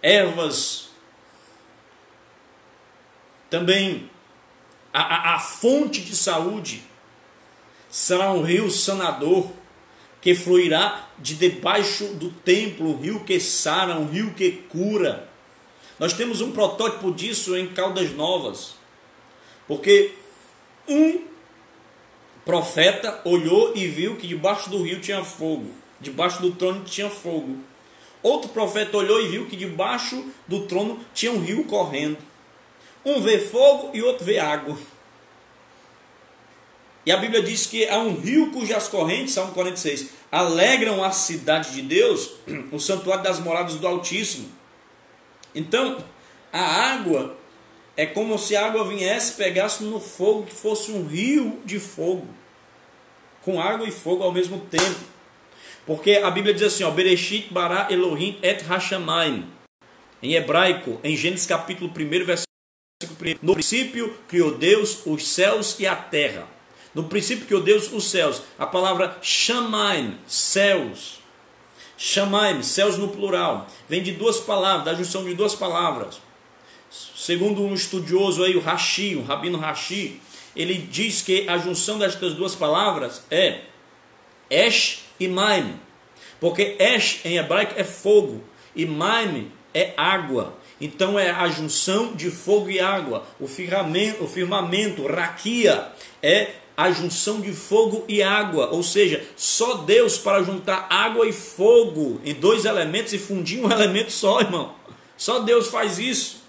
Ervas, também a fonte de saúde será um rio sanador que fluirá de debaixo do templo, um rio que sara, um rio que cura. Nós temos um protótipo disso em Caldas Novas, porque um profeta olhou e viu que debaixo do rio tinha fogo, debaixo do trono tinha fogo. Outro profeta olhou e viu que debaixo do trono tinha um rio correndo. Um vê fogo e outro vê água. E a Bíblia diz que há um rio cujas correntes, Salmo 46, alegram a cidade de Deus, o santuário das moradas do Altíssimo. Então, a água é como se a água viesse, pegasse no fogo, que fosse um rio de fogo, com água e fogo ao mesmo tempo. Porque a Bíblia diz assim, ó, Bereshit bara Elohim et hashamayim. Em hebraico, em Gênesis capítulo 1, versículo 1. No princípio criou Deus os céus e a terra. No princípio criou Deus os céus. A palavra shamayim, céus. Shamayim, céus no plural. Vem de duas palavras, da junção de duas palavras. Segundo um estudioso aí, o Rashi, o Rabino Rashi, ele diz que a junção destas duas palavras é Esh e Maim. Porque Esh em hebraico é fogo e Maim é água. Então é a junção de fogo e água. O firmamento, raquia, é a junção de fogo e água. Ou seja, só Deus para juntar água e fogo em dois elementos e fundir um elemento só, irmão. Só Deus faz isso.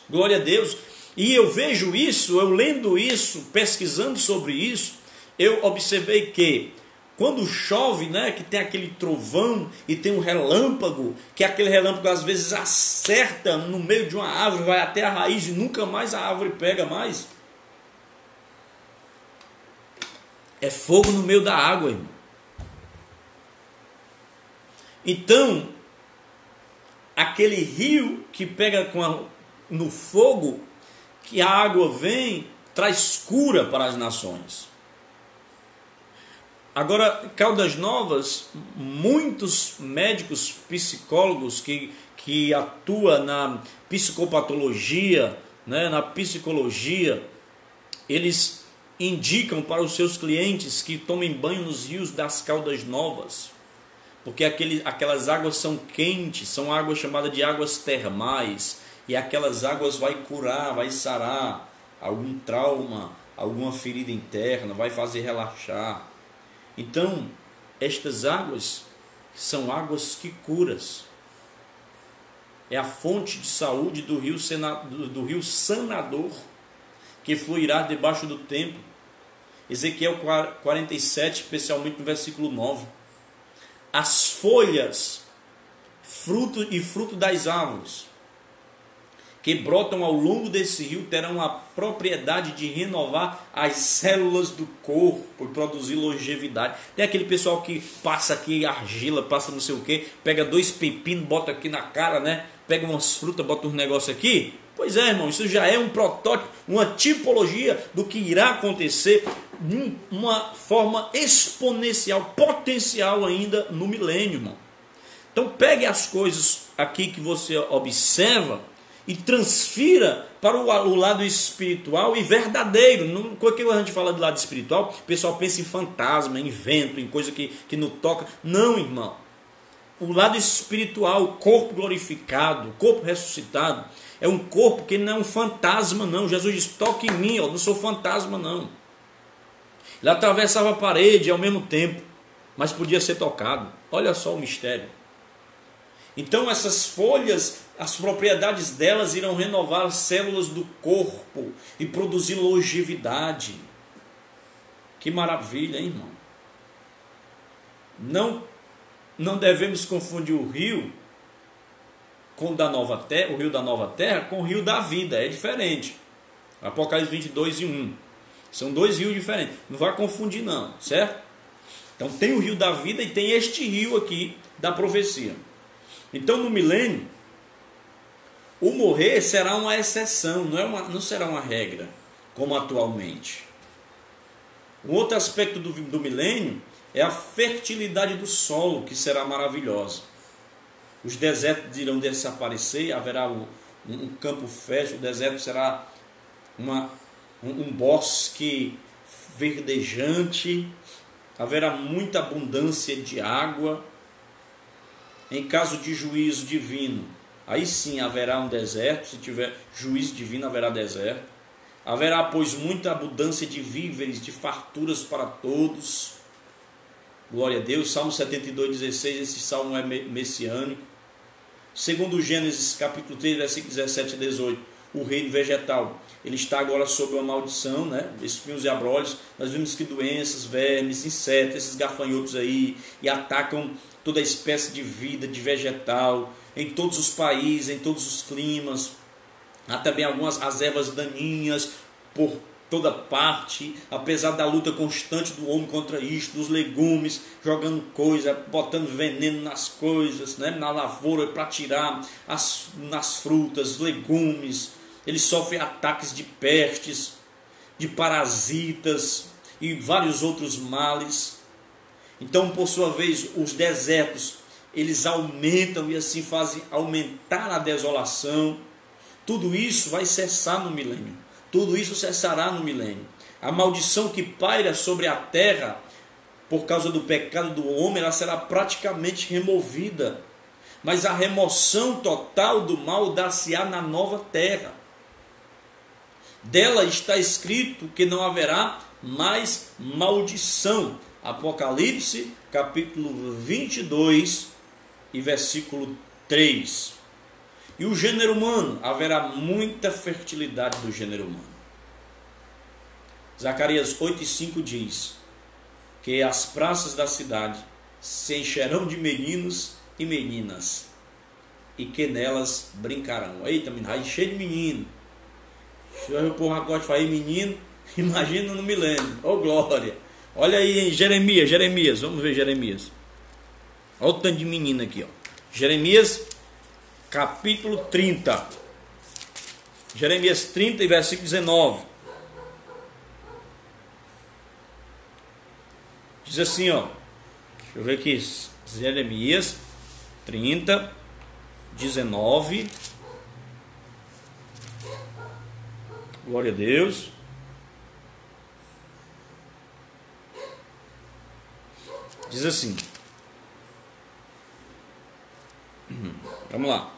Glória a Deus. E eu vejo isso, eu lendo isso, pesquisando sobre isso, eu observei que quando chove, né, que tem aquele trovão e tem um relâmpago, que aquele relâmpago às vezes acerta no meio de uma árvore, vai até a raiz e nunca mais a árvore pega mais. É fogo no meio da água, irmão. Então, aquele rio que pega no fogo, que a água vem, traz cura para as nações. Agora, Caldas Novas, muitos médicos, psicólogos que atuam na psicopatologia, né, na psicologia, eles indicam para os seus clientes que tomem banho nos rios das Caldas Novas, porque aquelas águas são quentes, são águas chamadas de águas termais, e aquelas águas vai curar, vai sarar algum trauma, alguma ferida interna, vai fazer relaxar. Então, estas águas são águas que curas. É a fonte de saúde do rio sanador que fluirá debaixo do templo. Ezequiel 47, especialmente no versículo 9. As folhas, fruto das árvores que brotam ao longo desse rio terão a propriedade de renovar as células do corpo e produzir longevidade. Tem aquele pessoal que passa aqui argila, passa não sei o que, pega 2 pepinos, bota aqui na cara, né? Pega umas frutas, bota uns negócios aqui. Pois é, irmão, isso já é um protótipo, uma tipologia do que irá acontecer de uma forma exponencial, potencial ainda no milênio, irmão. Então pegue as coisas aqui que você observa e transfira para o lado espiritual e verdadeiro. Quando a gente fala do lado espiritual, o pessoal pensa em fantasma, em vento, em coisa que não toca. Não, irmão. O lado espiritual, o corpo glorificado, o corpo ressuscitado, É um corpo que não é um fantasma, não. Jesus diz, toque em mim, eu não sou fantasma, não. Ele atravessava a parede ao mesmo tempo, mas podia ser tocado. Olha só o mistério. Então essas folhas, as propriedades delas irão renovar as células do corpo e produzir longevidade. Que maravilha, hein, irmão? Não devemos confundir o rio com o da nova terra, o rio da nova terra, com o rio da vida. É diferente. Apocalipse 22 e 1. São dois rios diferentes. Não vai confundir não, certo? Então tem o rio da vida e tem este rio aqui da profecia. Então no milênio, o morrer será uma exceção, não será uma regra, como atualmente. Um outro aspecto do milênio é a fertilidade do solo, que será maravilhosa. Os desertos irão desaparecer, haverá um campo fértil, o deserto será um bosque verdejante, haverá muita abundância de água. Em caso de juízo divino, aí sim haverá um deserto. Se tiver juízo divino, haverá deserto. Haverá, pois, muita abundância de víveres, de farturas para todos. Glória a Deus. Salmo 72:16, esse salmo é messiânico. Segundo Gênesis capítulo 3, versículos 17 a 18, o reino vegetal, ele está agora sob uma maldição, né? Espinhos e abrolhos. Nós vimos que doenças, vermes, insetos, esses gafanhotos aí, e atacam toda espécie de vida, de vegetal, em todos os países, em todos os climas. Há também as ervas daninhas por toda parte, apesar da luta constante do homem contra isto, dos legumes, jogando coisa, botando veneno nas coisas, né? Na lavoura para tirar nas frutas, legumes. Eles sofrem ataques de pestes, de parasitas e vários outros males. Então, por sua vez, os desertos, eles aumentam e assim fazem aumentar a desolação. Tudo isso vai cessar no milênio. Tudo isso cessará no milênio. A maldição que paira sobre a terra por causa do pecado do homem, ela será praticamente removida. Mas a remoção total do mal dar-se-á na nova terra. Dela está escrito que não haverá mais maldição. Apocalipse, capítulo 22 e versículo 3. E o gênero humano, haverá muita fertilidade do gênero humano. Zacarias 8:5 diz que as praças da cidade se encherão de meninos e meninas, e que nelas brincarão. Eita, menino, aí cheio de menino. Se o povo agora falar menino, imagina no milênio. Oh glória! Olha aí em Jeremias, vamos ver Jeremias. Olha o tanto de menino aqui, ó. Jeremias capítulo 30. Jeremias 30 e versículo 19. Diz assim, ó. Deixa eu ver aqui. Jeremias 30, 19. Glória a Deus. Diz assim. Vamos lá.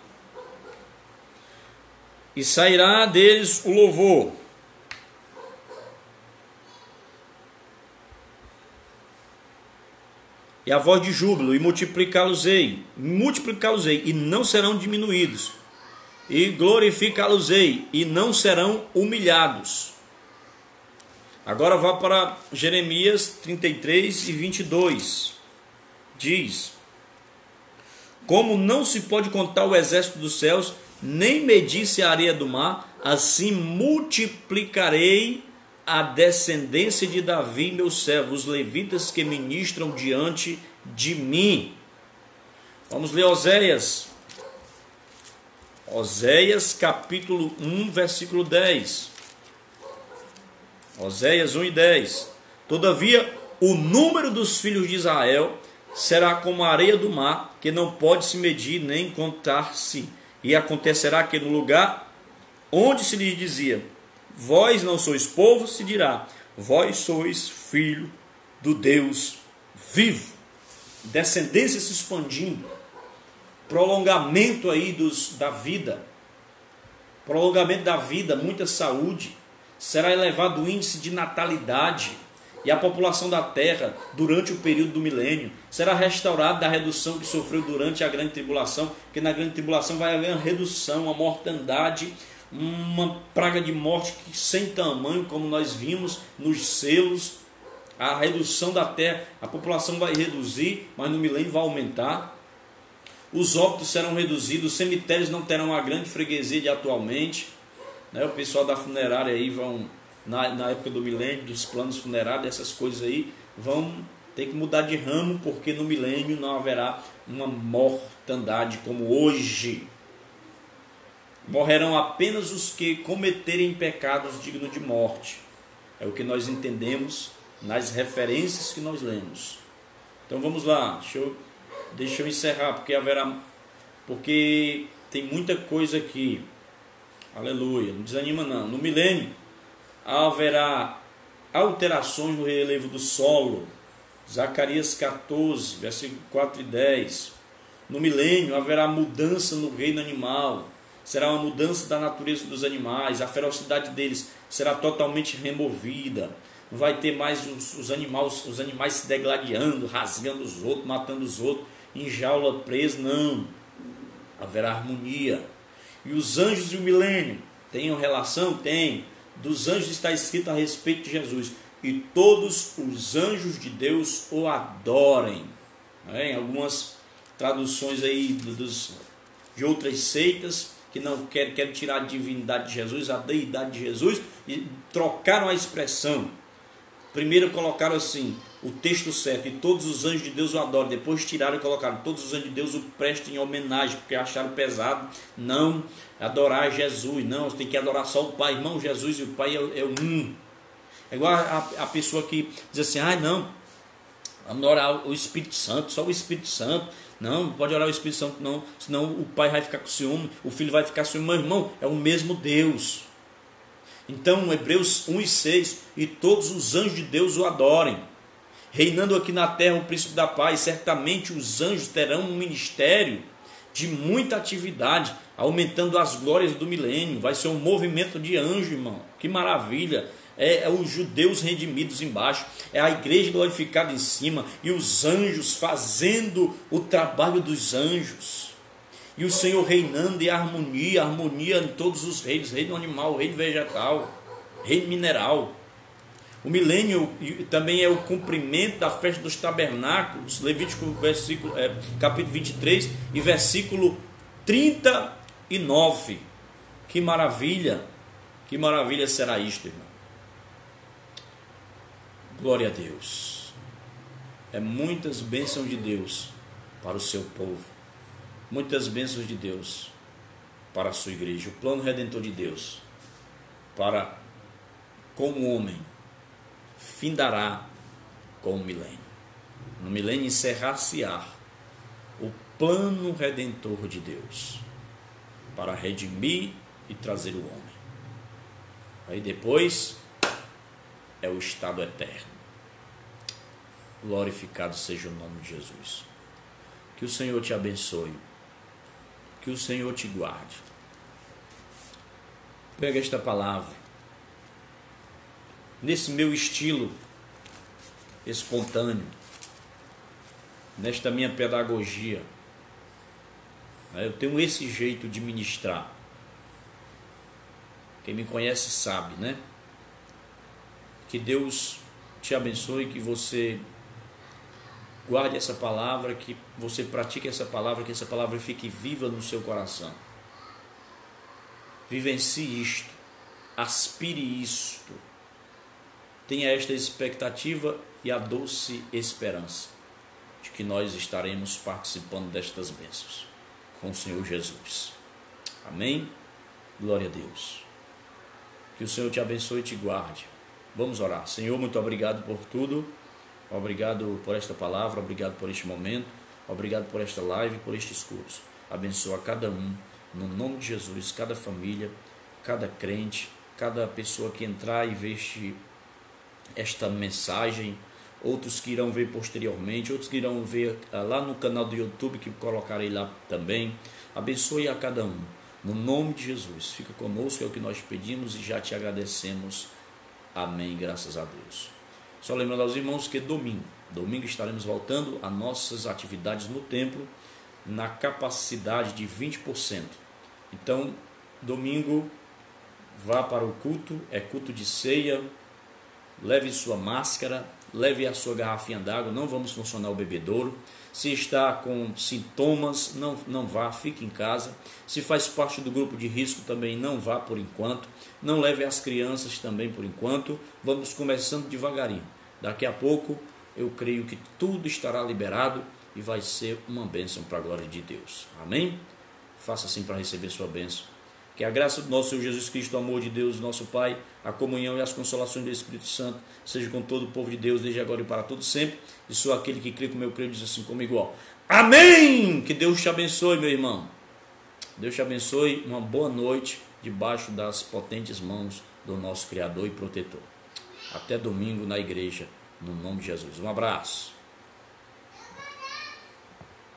E sairá deles o louvor, e a voz de júbilo, e multiplicá-los-ei, e não serão diminuídos, e glorificá-los-ei, e não serão humilhados. Agora vá para Jeremias 33 e 22. Diz: como não se pode contar o exército dos céus, nem medir-se a areia do mar, assim multiplicarei a descendência de Davi, meu servo, os levitas que ministram diante de mim. Vamos ler Oséias. Oséias capítulo 1, versículo 10. Oséias 1 e 10. Todavia, o número dos filhos de Israel será como a areia do mar, que não pode se medir nem contar-se. E acontecerá que no lugar onde se lhe dizia, vós não sois povo, se dirá, vós sois filho do Deus vivo. Descendência se expandindo, prolongamento aí da vida. prolongamento da vida, muita saúde, será elevado o índice de natalidade e a população da terra durante o período do milênio será restaurada da redução que sofreu durante a grande tribulação, porque na grande tribulação vai haver uma redução, uma mortandade, uma praga de morte que sem tamanho, como nós vimos nos selos. A redução da terra, a população vai reduzir, mas no milênio vai aumentar. Os óbitos serão reduzidos, os cemitérios não terão a grande freguesia de atualmente, né? O pessoal da funerária aí vão, na época do milênio, dos planos funerários, essas coisas aí, vão ter que mudar de ramo, porque no milênio não haverá uma mortandade como hoje. Morrerão apenas os que cometerem pecados dignos de morte. É o que nós entendemos nas referências que nós lemos. Então vamos lá, deixa eu encerrar, porque tem muita coisa aqui. Aleluia, não desanima não. No milênio haverá alterações no relevo do solo. Zacarias 14, versículo 4 e 10. No milênio haverá mudança no reino animal. Será uma mudança da natureza dos animais. A ferocidade deles será totalmente removida. Não vai ter mais os animais se degladiando, rasgando os outros, matando os outros, em jaula presa, não. Haverá harmonia. E os anjos e o milênio têm relação? Tem. Dos anjos está escrito a respeito de Jesus: e todos os anjos de Deus o adorem. Em algumas traduções aí de outras seitas que não querem tirar a divindade de Jesus, a deidade de Jesus, e trocaram a expressão. Primeiro colocaram assim, o texto certo: e todos os anjos de Deus o adoram. Depois tiraram e colocaram: todos os anjos de Deus o prestem em homenagem, porque acharam pesado não adorar Jesus. Não, você tem que adorar só o Pai. Irmão, Jesus e o Pai é um. É igual a pessoa que diz assim: não, vamos orar o Espírito Santo, só o Espírito Santo. Não pode orar o Espírito Santo não, senão o Pai vai ficar com ciúme, o Filho vai ficar com ciúme. Meu irmão, é o mesmo Deus. Então, Hebreus 1:6: e todos os anjos de Deus o adorem. Reinando aqui na terra o príncipe da paz. Certamente os anjos terão um ministério de muita atividade, aumentando as glórias do milênio. Vai ser um movimento de anjo, irmão. Que maravilha! É os judeus redimidos embaixo, é a igreja glorificada em cima, e os anjos fazendo o trabalho dos anjos. E o Senhor reinando em harmonia em todos os reinos: reino animal, reino vegetal, reino mineral. O milênio também é o cumprimento da festa dos tabernáculos. Levítico capítulo 23 e versículo 39. Que maravilha será isto, irmão. Glória a Deus. É muitas bênçãos de Deus para o seu povo. Muitas bênçãos de Deus para a sua igreja. O plano redentor de Deus para, como homem, findará com o milênio. No milênio encerrar-se-á o plano redentor de Deus para redimir e trazer o homem. Aí depois é o estado eterno. Glorificado seja o nome de Jesus. Que o Senhor te abençoe. Que o Senhor te guarde. Pega esta palavra nesse meu estilo espontâneo, nesta minha pedagogia. Eu tenho esse jeito de ministrar. Quem me conhece sabe, né? Que Deus te abençoe, que você guarde essa palavra, que você pratique essa palavra, que essa palavra fique viva no seu coração. Vivencie isto, aspire isto, tenha esta expectativa e a doce esperança de que nós estaremos participando destas bênçãos com o Senhor Jesus. Amém? Glória a Deus. Que o Senhor te abençoe e te guarde. Vamos orar. Senhor, muito obrigado por tudo. Obrigado por esta palavra, obrigado por este momento, obrigado por esta live, por estes cultos. Abençoa cada um, no nome de Jesus, cada família, cada crente, cada pessoa que entrar e ver esta mensagem, outros que irão ver posteriormente, outros que irão ver lá no canal do YouTube, que colocarei lá também. Abençoe a cada um. No nome de Jesus, fica conosco, é o que nós pedimos e já te agradecemos. Amém, graças a Deus. Só lembrando aos irmãos que domingo estaremos voltando a nossas atividades no templo na capacidade de 20%. Então, domingo, vá para o culto, é culto de ceia, leve sua máscara, leve a sua garrafinha d'água, não vamos funcionar o bebedouro. Se está com sintomas, não vá, fique em casa. Se faz parte do grupo de risco, também não vá por enquanto. Não leve as crianças também por enquanto. Vamos começando devagarinho. Daqui a pouco, eu creio que tudo estará liberado e vai ser uma bênção para a glória de Deus. Amém? Faça assim para receber sua bênção. Que a graça do nosso Senhor Jesus Cristo, o amor de Deus, nosso Pai, a comunhão e as consolações do Espírito Santo seja com todo o povo de Deus, desde agora e para todo sempre. E sou aquele que crê como eu creio, diz assim comigo, ó. Amém! Que Deus te abençoe, meu irmão. Deus te abençoe. Uma boa noite debaixo das potentes mãos do nosso Criador e Protetor. Até domingo na igreja, no nome de Jesus. Um abraço.